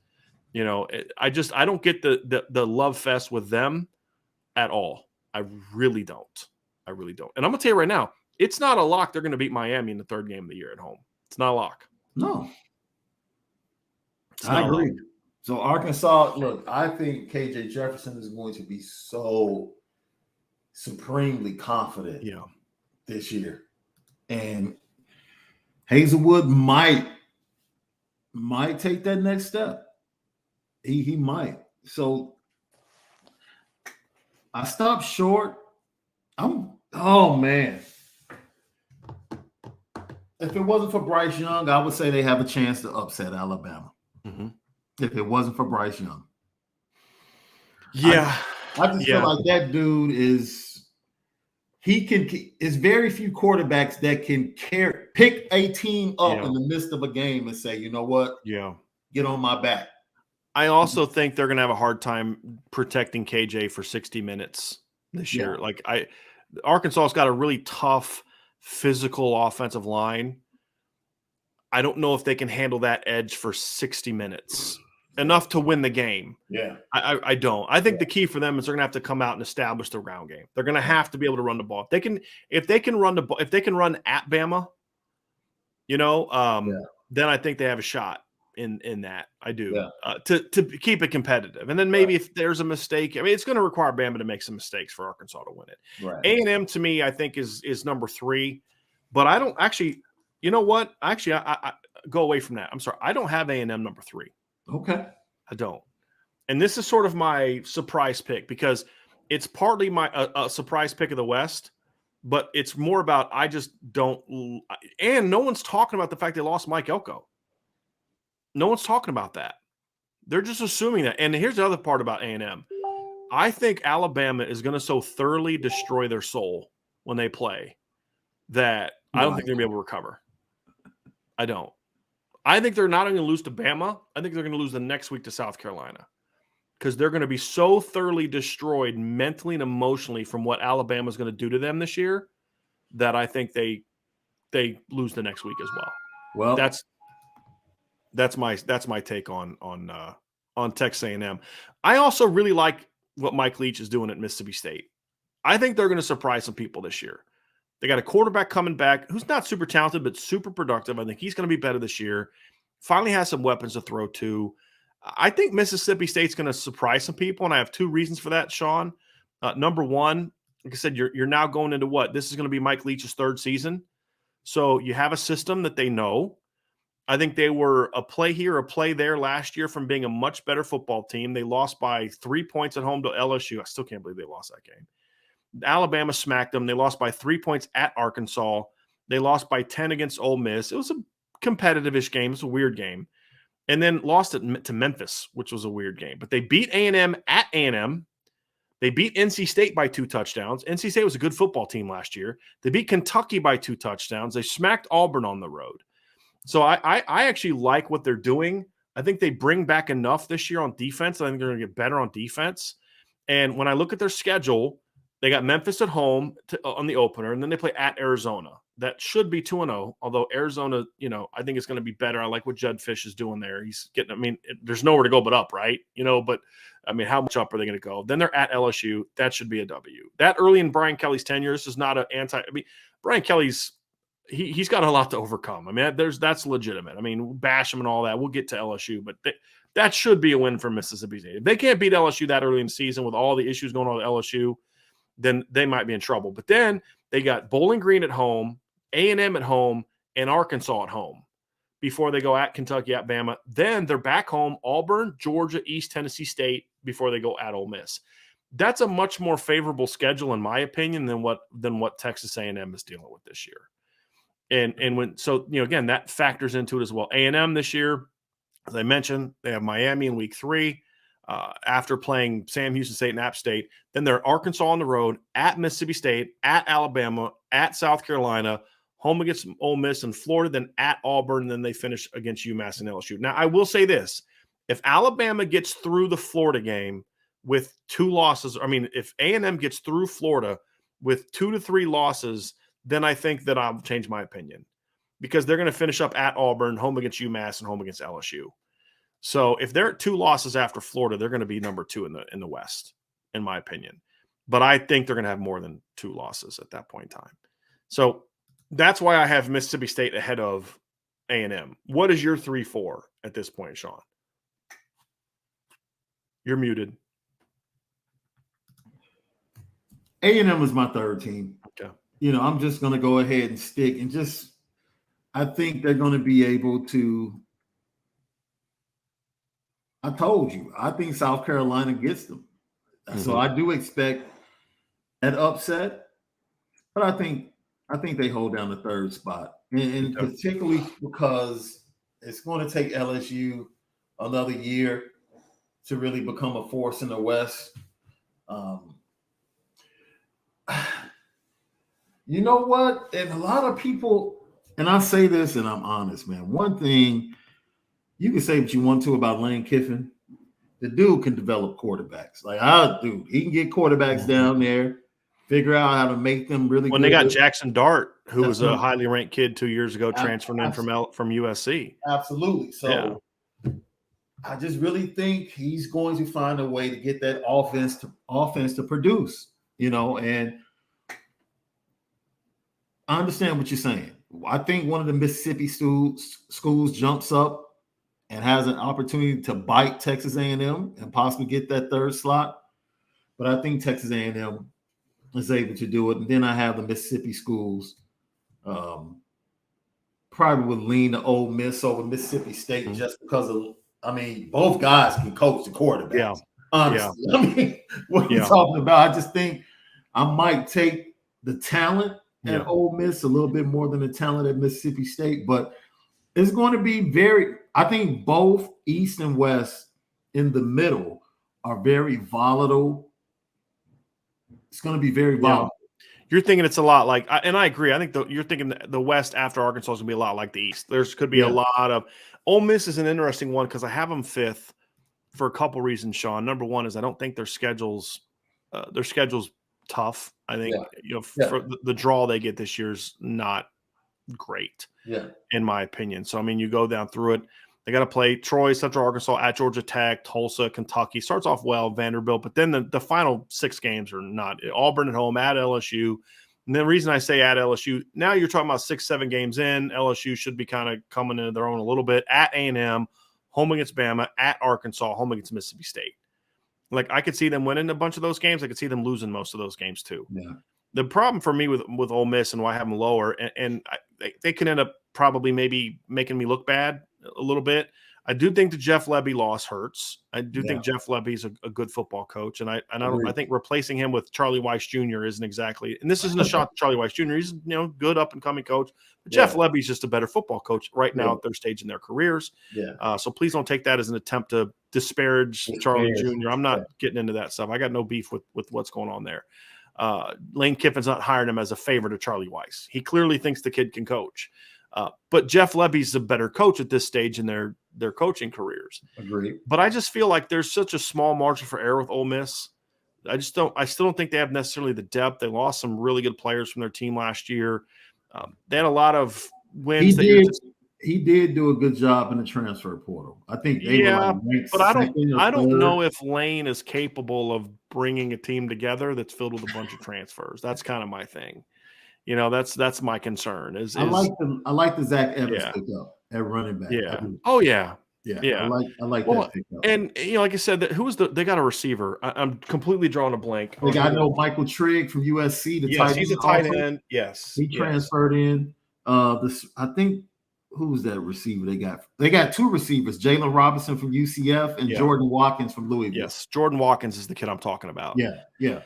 I don't get the love fest with them at all. I really don't. And I'm going to tell you right now, it's not a lock they're going to beat Miami in the 3rd game of the year at home. It's not a lock. No. I agree. So Arkansas, look, I think KJ Jefferson is going to be so supremely confident this year. And Hazelwood might take that next step. He might. So I stopped short. Oh man. If it wasn't for Bryce Young, I would say they have a chance to upset Alabama. Mm-hmm. If it wasn't for Bryce Young. Yeah. I just feel like that dude it's very few quarterbacks that can pick a team up in the midst of a game and say, you know what? Yeah. Get on my back. I also think they're going to have a hard time protecting KJ for 60 minutes this year. Arkansas's got a really tough physical offensive line. I don't know if they can handle that edge for 60 minutes, enough to win the game. Yeah. I don't. I think the key for them is they're going to have to come out and establish the ground game. They're going to have to be able to run the ball. If they can run at Bama, then I think they have a shot in that. I do. To keep it competitive. And then maybe if there's a mistake, I mean, it's going to require Bama to make some mistakes for Arkansas to win it. Right. A&M to me, I think is number 3, but I don't actually. You know what? Actually, I go away from that. I'm sorry. I don't have A&M number 3. Okay. I don't. And this is sort of my surprise pick because it's partly a surprise pick of the West, but it's more about I just don't – and no one's talking about the fact they lost Mike Elko. No one's talking about that. They're just assuming that. And here's the other part about A&M. I think Alabama is going to so thoroughly destroy their soul when they play that I don't think they're going to be able to recover. I don't. I think they're not going to lose to Bama. I think they're going to lose the next week to South Carolina because they're going to be so thoroughly destroyed mentally and emotionally from what Alabama is going to do to them this year that I think they lose the next week as well. Well, that's my take on Texas A&M. I also really like what Mike Leach is doing at Mississippi State. I think they're going to surprise some people this year. They got a quarterback coming back who's not super talented, but super productive. I think he's going to be better this year. Finally has some weapons to throw to. I think Mississippi State's going to surprise some people, and I have 2 reasons for that, Shaun. Number 1, like I said, you're now going into what? This is going to be Mike Leach's 3rd season. So you have a system that they know. I think they were a play here, a play there last year from being a much better football team. They lost by 3 points at home to LSU. I still can't believe they lost that game. Alabama smacked them. They lost by 3 points at Arkansas. They lost by 10 against Ole Miss. It was a competitive-ish game. It was a weird game. And then lost it to Memphis, which was a weird game. But they beat A&M at A&M. They beat NC State by 2 touchdowns. NC State was a good football team last year. They beat Kentucky by 2 touchdowns. They smacked Auburn on the road. So I actually like what they're doing. I think they bring back enough this year on defense. I think they're going to get better on defense. And when I look at their schedule, they got Memphis at home on the opener, and then they play at Arizona. That should be 2-0, although Arizona, I think it's going to be better. I like what Judd Fish is doing there. He's getting – there's nowhere to go but up, right? But, how much up are they going to go? Then they're at LSU. That should be a W. That early in Brian Kelly's tenure, this is not Brian Kelly's – he's got a lot to overcome. That's legitimate. Bash him and all that. We'll get to LSU, but that should be a win for Mississippi State. If they can't beat LSU that early in the season with all the issues going on with LSU – then they might be in trouble. But then they got Bowling Green at home, A&M at home, and Arkansas at home before they go at Kentucky, at Bama. Then they're back home, Auburn, Georgia, East Tennessee State before they go at Ole Miss. That's a much more favorable schedule, in my opinion, than what Texas A&M is dealing with this year. Again, that factors into it as well. A&M this year, as I mentioned, they have Miami in week 3. After playing Sam Houston State and App State. Then they're Arkansas on the road, at Mississippi State, at Alabama, at South Carolina, home against Ole Miss and Florida, then at Auburn, and then they finish against UMass and LSU. Now, I will say this. If Alabama gets through the Florida game with 2 losses, if A&M gets through Florida with 2 to 3 losses, then I think that I'll change my opinion because they're going to finish up at Auburn, home against UMass, and home against LSU. So if they're at 2 losses after Florida, they're going to be number 2 in the West, in my opinion. But I think they're going to have more than 2 losses at that point in time. So that's why I have Mississippi State ahead of A&M. What is your 3-4 at this point, Shaun? You're muted. A&M is my 3rd team. Okay. I'm just going to go ahead and stick and I think they're going to be able to. I told you, I think South Carolina gets them. Mm-hmm. So I do expect an upset, but I think they hold down the 3rd spot. And particularly because it's going to take LSU another year to really become a force in the West. You know what? And a lot of people, and I say this and I'm honest, man. One thing, you can say what you want to about Lane Kiffin. The dude can develop quarterbacks. He can get quarterbacks down there. figure out how to make them really when good. they got Jackson Dart, who That's was a right. highly ranked kid 2 years ago, transferring in from USC. Absolutely. So I just really think he's going to find a way to get that offense to produce, and I understand what you're saying. I think one of the Mississippi schools jumps up and has an opportunity to bite Texas A&M and possibly get that third slot. But I think Texas A&M is able to do it. And then I have the Mississippi schools probably would lean to Ole Miss over Mississippi State just because of, both guys can coach the quarterbacks. Yeah. Honestly. Yeah. What you're talking about, I just think I might take the talent at Ole Miss a little bit more than the talent at Mississippi State, but it's going to be I think both East and West in the middle are very volatile. It's going to be very volatile. You're thinking it's a lot like, and I agree. I think you're thinking the West after Arkansas is going to be a lot like the East. Could be a lot of Ole Miss is an interesting one because I have them fifth for a couple reasons, Shaun. Number one is I don't think their schedule's tough. I think for the draw they get this year is not great, in my opinion. So you go down through it. They got to play Troy, Central Arkansas, at Georgia Tech, Tulsa, Kentucky. Starts off well, Vanderbilt, but then the final 6 games are not. Auburn at home, at LSU. And the reason I say at LSU, now you're talking about 6-7 games in. LSU should be kind of coming into their own a little bit. At A&M, home against Bama, at Arkansas, home against Mississippi State. Like, I could see them winning a bunch of those games. I could see them losing most of those games too. Yeah. The problem for me with Ole Miss and why I have them lower, they could end up probably maybe making me look bad a little bit. I do think the Jeff Lebby loss hurts. I do think Jeff Lebby's a good football coach, and I think replacing him with Charlie Weiss Jr. isn't exactly. And this isn't a shot to Charlie Weiss Jr. He's good up and coming coach. But Jeff Lebby's just a better football coach right now at their stage in their careers. Yeah. So please don't take that as an attempt to disparage Charlie Jr. I'm not getting into that stuff. I got no beef with what's going on there. Lane Kiffin's not hiring him as a favor to Charlie Weiss. He clearly thinks the kid can coach. But Jeff Lebby's a better coach at this stage in their coaching careers. Agreed. But I just feel like there's such a small margin for error with Ole Miss. I still don't think they have necessarily the depth. They lost some really good players from their team last year. They had a lot of wins. He did do a good job in the transfer portal. I think they were but I don't know if Lane is capable of bringing a team together that's filled with a bunch of transfers. That's kind of my thing. That's my concern. I like the Zach Evans pickup at running back. Yeah. Oh yeah. Yeah. I like that pickup. And like I said, they got a receiver. I'm completely drawing a receiver. I know Michael Trigg from USC. He's a tight end. Yes. He transferred in. I think who's that receiver they got? They got 2 receivers, Jalen Robinson from UCF and Jordan Watkins from Louisville. Yes, Jordan Watkins is the kid I'm talking about. Yeah.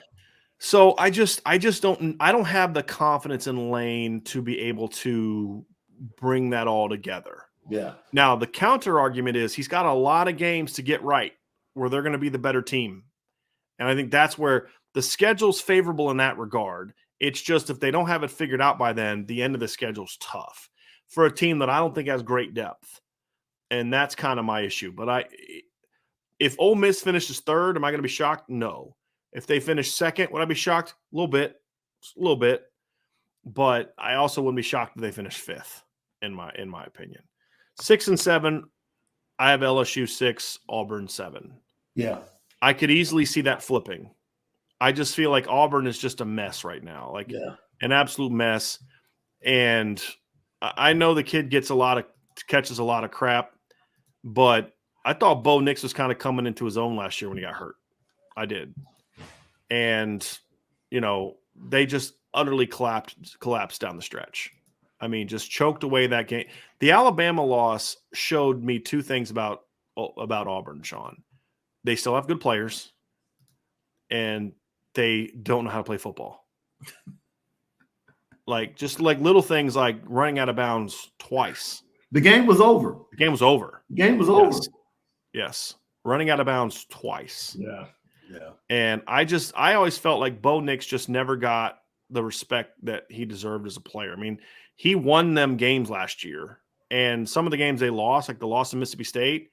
So I just don't have the confidence in Lane to be able to bring that all together. Yeah. Now the counter argument is he's got a lot of games to get right where they're going to be the better team. And I think that's where the schedule's favorable in that regard. It's just if they don't have it figured out by then, the end of the schedule's tough for a team that I don't think has great depth. And that's kind of my issue. But if Ole Miss finishes third, am I going to be shocked? No. If they finish second, would I be shocked? A little bit. But I also wouldn't be shocked if they finish fifth, in my opinion. 6 and 7, I have LSU 6, Auburn 7. Yeah. I could easily see that flipping. I just feel like Auburn is just a mess right now, an absolute mess. And I know the kid catches a lot of crap, but I thought Bo Nix was kind of coming into his own last year when he got hurt. I did. And, they just utterly collapsed down the stretch. I mean, just choked away that game. The Alabama loss showed me 2 things about Auburn, Shaun. They still have good players, and they don't know how to play football. Just little things like running out of bounds twice. The game was over. Yes. Running out of bounds twice. Yeah. And I always felt like Bo Nix just never got the respect that he deserved as a player. I mean, he won them games last year, and some of the games they lost, like the loss to Mississippi State,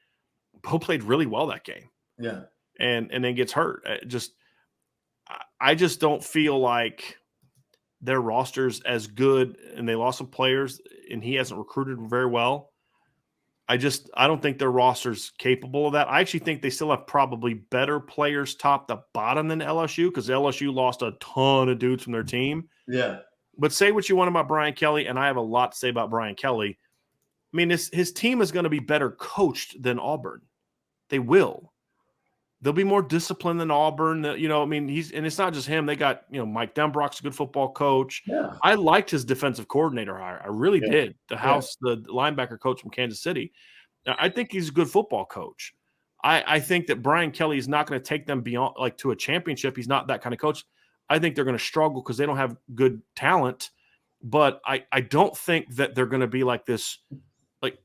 Bo played really well that game. Yeah. And then gets hurt. I just don't feel like their roster's as good, and they lost some players, and he hasn't recruited very well. I don't think their roster's capable of that. I actually think they still have probably better players top to bottom than LSU, because LSU lost a ton of dudes from their team. Yeah. But say what you want about Brian Kelly, and I have a lot to say about Brian Kelly. I mean, his team is going to be better coached than Auburn. They will. They'll be more disciplined than Auburn. You know, I mean, and it's not just him. They got, Mike Denbrock's a good football coach. Yeah. I liked his defensive coordinator hire. I really did. The linebacker coach from Kansas City. I think he's a good football coach. I think that Brian Kelly is not going to take them beyond, like, to a championship. He's not that kind of coach. I think they're going to struggle because they don't have good talent. But I don't think that they're going to be like this. Like,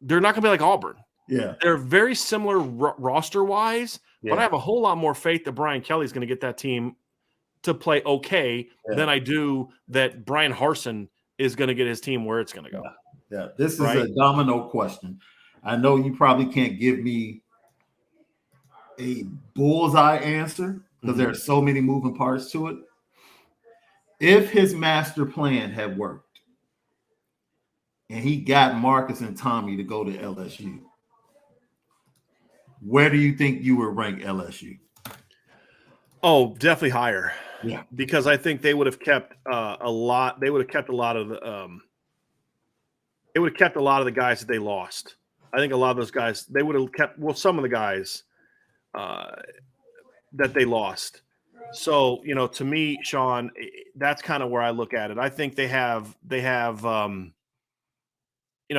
they're not going to be like Auburn. Yeah. They're very similar roster-wise, but I have a whole lot more faith that Brian Kelly's going to get that team to play okay than I do that Brian Harsin is going to get his team where it's going to go. Yeah. This is a domino question. I know you probably can't give me a bullseye answer because there are so many moving parts to it. If his master plan had worked and he got Marcus and Tommy to go to LSU, where do you think you would rank LSU? Oh, definitely higher. Yeah, because I think they would have kept a lot. They would have kept a lot of the. It would have kept a lot of the guys that they lost. I think a lot of those guys they would have kept. Well, some of the guys that they lost. So to me, Shaun, that's kind of where I look at it. I think they have. I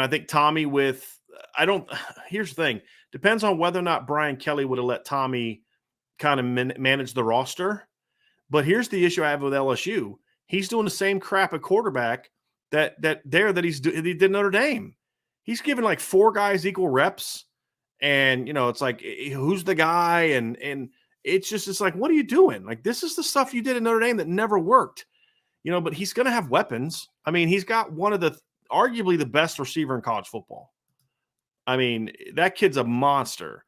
think Tommy with. I don't. Here's the thing. Depends on whether or not Brian Kelly would have let Tommy kind of manage the roster. But here's the issue I have with LSU. He's doing the same crap at quarterback that he did Notre Dame. He's giving like 4 guys equal reps. And, it's like, who's the guy? And it's like, what are you doing? Like, this is the stuff you did in Notre Dame that never worked. But he's going to have weapons. I mean, he's got one of arguably the best receiver in college football. I mean, that kid's a monster.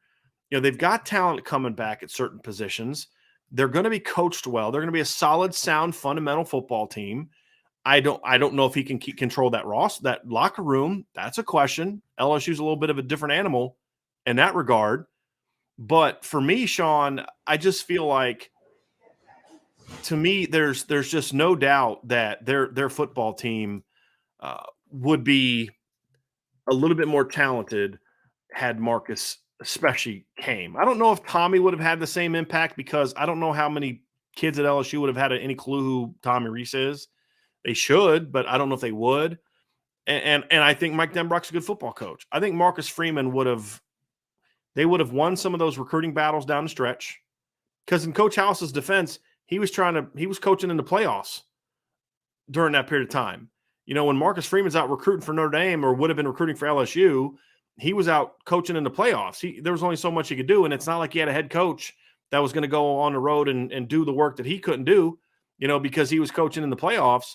They've got talent coming back at certain positions. They're going to be coached well. They're going to be a solid, sound, fundamental football team. I don't know if he can control that locker room. That's a question. LSU's a little bit of a different animal in that regard. But for me, Shaun, I just feel like, to me, there's just no doubt that their football team would be a little bit more talented had Marcus especially came. I don't know if Tommy would have had the same impact, because I don't know how many kids at LSU would have had any clue who Tommy Rees is. They should, but I don't know if they would. And I think Mike Denbrock's a good football coach. I think Marcus Freeman would have won some of those recruiting battles down the stretch, because in Coach House's defense, he was coaching in the playoffs during that period of time. When Marcus Freeman's out recruiting for Notre Dame, or would have been recruiting for LSU, he was out coaching in the playoffs. There was only so much he could do, and it's not like he had a head coach that was going to go on the road and do the work that he couldn't do, because he was coaching in the playoffs.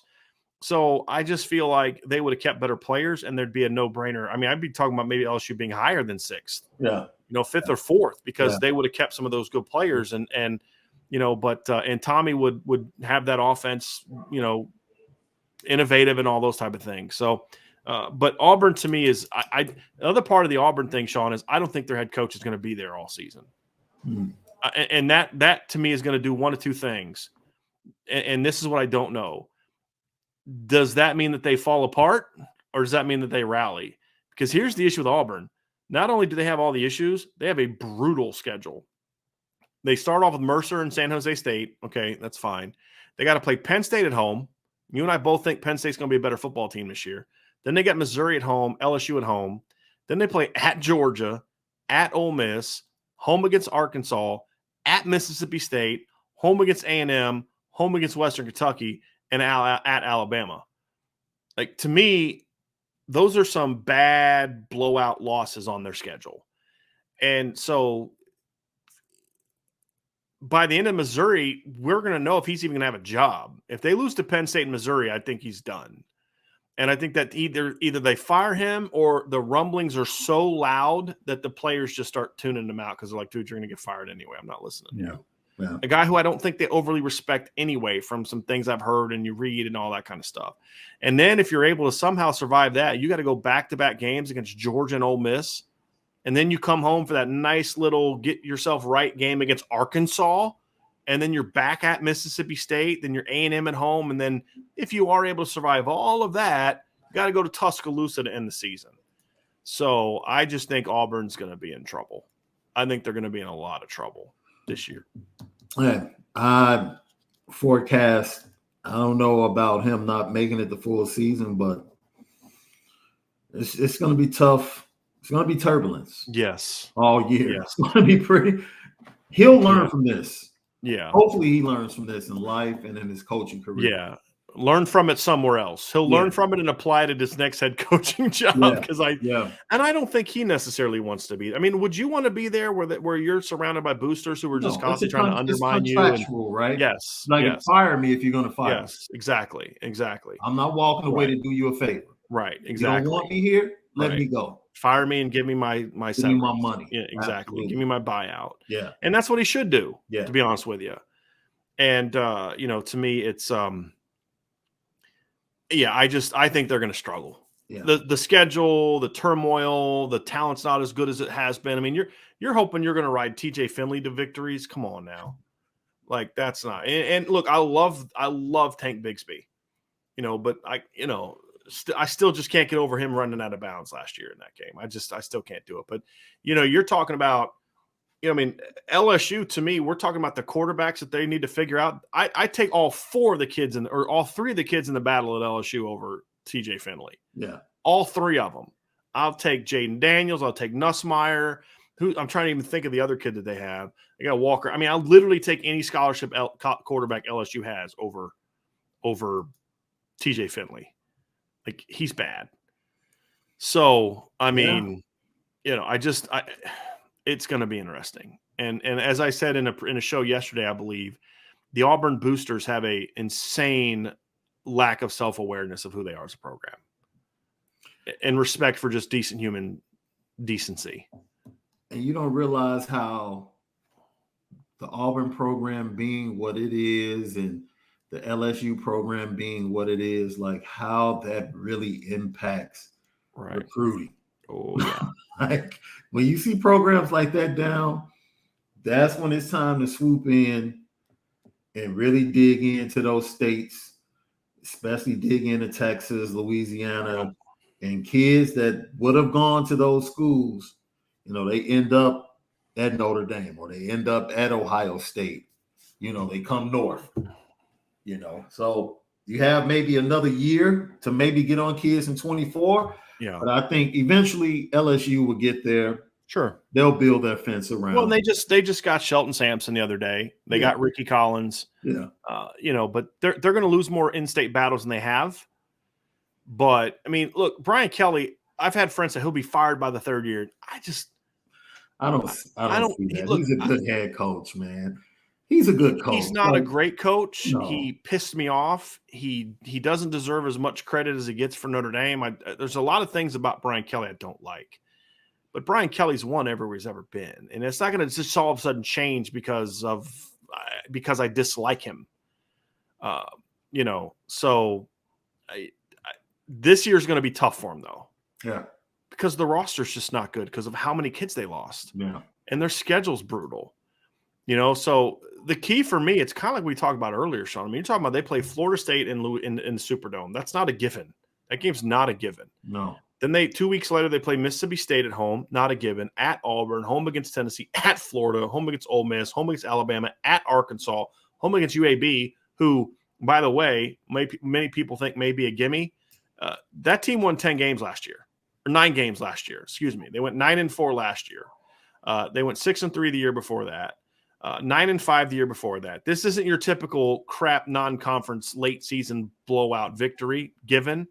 So I just feel like they would have kept better players, and there'd be a no-brainer. I mean, I'd be talking about maybe LSU being higher than 6th. Yeah. 5th or 4th, because they would have kept some of those good players, and Tommy would have that offense, innovative and all those type of things. So, but Auburn to me is the other part of the Auburn thing, Shaun, is I don't think their head coach is going to be there all season. And that to me is going to do one of two things. And this is what I don't know. Does that mean that they fall apart, or does that mean that they rally? Because here's the issue with Auburn. Not only do they have all the issues, they have a brutal schedule. They start off with Mercer and San Jose State. Okay, that's fine. They got to play Penn State at home. You and I both think Penn State's going to be a better football team this year. Then they got Missouri at home, LSU at home. Then they play at Georgia, at Ole Miss, home against Arkansas, at Mississippi State, home against A&M, home against Western Kentucky, and at Alabama. Like, to me, those are some bad blowout losses on their schedule. And so by the end of Missouri, we're going to know if he's even going to have a job. If they lose to Penn State and Missouri, I think he's done. And I think that either they fire him, or the rumblings are so loud that the players just start tuning them out, because they're like, dude, you're going to get fired anyway. I'm not listening. Yeah. A guy who I don't think they overly respect anyway from some things I've heard and you read and all that kind of stuff. And then if you're able to somehow survive that, you got to go back-to-back games against Georgia and Ole Miss. And then you come home for that nice little get yourself right game against Arkansas. And then you're back at Mississippi State. Then you're A&M at home. And then if you are able to survive all of that, you got to go to Tuscaloosa to end the season. So I just think Auburn's going to be in trouble. I think they're going to be in a lot of trouble this year. Yeah, I forecast, I don't know about him not making it the full season, but it's going to be tough. It's going to be turbulence. Yes. All year. Yes. It's going to be pretty. He'll learn from this. Yeah. Hopefully he learns from this in life and in his coaching career. Yeah. Learn from it somewhere else. He'll learn from it and apply it at his next head coaching job. Because I don't think he necessarily wants to be. I mean, would you want to be there where you're surrounded by boosters who are just constantly trying to undermine you? Right? Yes. Like fire me if you're going to fire. Yes, exactly. I'm not walking away to do you a favor. Right. Exactly. You don't want me here? Let me go. Fire me and give me my give me my money. Yeah, exactly. Absolutely. Give me my buyout. Yeah. And that's what he should do, to be honest with you. And to me, it's I think they're going to struggle. Yeah. The schedule, the turmoil, the talent's not as good as it has been. I mean, you're hoping you're going to ride TJ Finley to victories. Come on now. Like that's not. And look, I love Tank Bigsby, but I still just can't get over him running out of bounds last year in that game. I still can't do it. But, you're talking about, LSU, to me, we're talking about the quarterbacks that they need to figure out. I take all three of the kids in the battle at LSU over TJ Finley. Yeah. All three of them. I'll take Jaden Daniels. I'll take Nussmeier. I'm trying to even think of the other kid that they have. They got Walker. I mean, I'll literally take any scholarship quarterback LSU has over TJ Finley. Like, he's bad. So, I mean, it's going to be interesting. And as I said in a show yesterday, I believe the Auburn boosters have a insane lack of self-awareness of who they are as a program and respect for just decent human decency. And you don't realize how the Auburn program being what it is and the LSU program being what it is, like how that really impacts recruiting. Oh, yeah. Like when you see programs like that down, that's when it's time to swoop in and really dig into those states, especially dig into Texas, Louisiana, and kids that would have gone to those schools, they end up at Notre Dame or they end up at Ohio State. They come north, So you have maybe another year to maybe get on kids in 24. Yeah. But I think eventually LSU will get there. Sure. They'll build their fence around. Well, they just got Shelton Sampson the other day. They got Ricky Collins. Yeah. But they're going to lose more in-state battles than they have. But I mean, look, Brian Kelly, I've had friends say he'll be fired by the third year. I don't see that. Look, he's a good head coach, man. He's a good coach. He's not a great coach. No. He pissed me off. He doesn't deserve as much credit as he gets for Notre Dame. There's a lot of things about Brian Kelly I don't like. But Brian Kelly's won everywhere he's ever been. And it's not going to just all of a sudden change because I dislike him. So this year's going to be tough for him, though. Yeah. Because the roster's just not good because of how many kids they lost. Yeah. And their schedule's brutal. So the key for me, it's kind of like we talked about earlier, Shaun. I mean, you're talking about they play Florida State in the Superdome. That's not a given. That game's not a given. No. Then 2 weeks later, they play Mississippi State at home, not a given, at Auburn, home against Tennessee, at Florida, home against Ole Miss, home against Alabama, at Arkansas, home against UAB, who, by the way, many people think may be a gimme. That team won 10 games last year, or 9 games last year. Excuse me. They went 9-4 last year. They went 6-3 the year before that. 9-5 the year before that. This isn't your typical crap non-conference late season blowout victory given.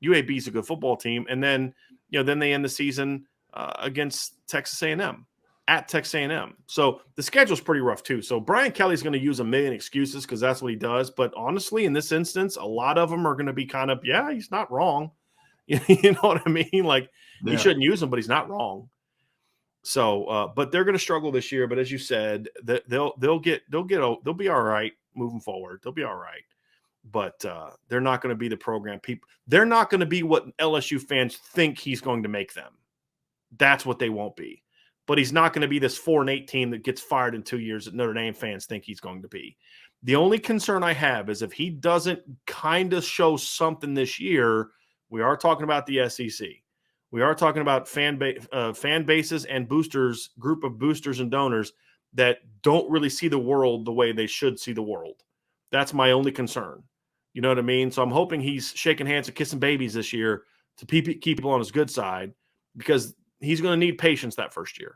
UAB is a good football team, and then they end the season against Texas A&M at Texas A&M. So the schedule's pretty rough too. So Brian Kelly's going to use a million excuses because that's what he does. But honestly, in this instance, a lot of them are going to be kind of, he's not wrong. You know what I mean? Like he shouldn't use them, but he's not wrong. So, but they're going to struggle this year. But as you said, they'll be all right moving forward. They'll be all right. But they're not going to be the program people. They're not going to be what LSU fans think he's going to make them. That's what they won't be. But he's not going to be this 4-8 team that gets fired in 2 years that Notre Dame fans think he's going to be. The only concern I have is if he doesn't kind of show something this year. We are talking about the SEC. We are talking about fan bases and boosters, group of boosters and donors that don't really see the world the way they should see the world. That's my only concern. You know what I mean? So I'm hoping he's shaking hands and kissing babies this year to keep people on his good side, because he's going to need patience that first year.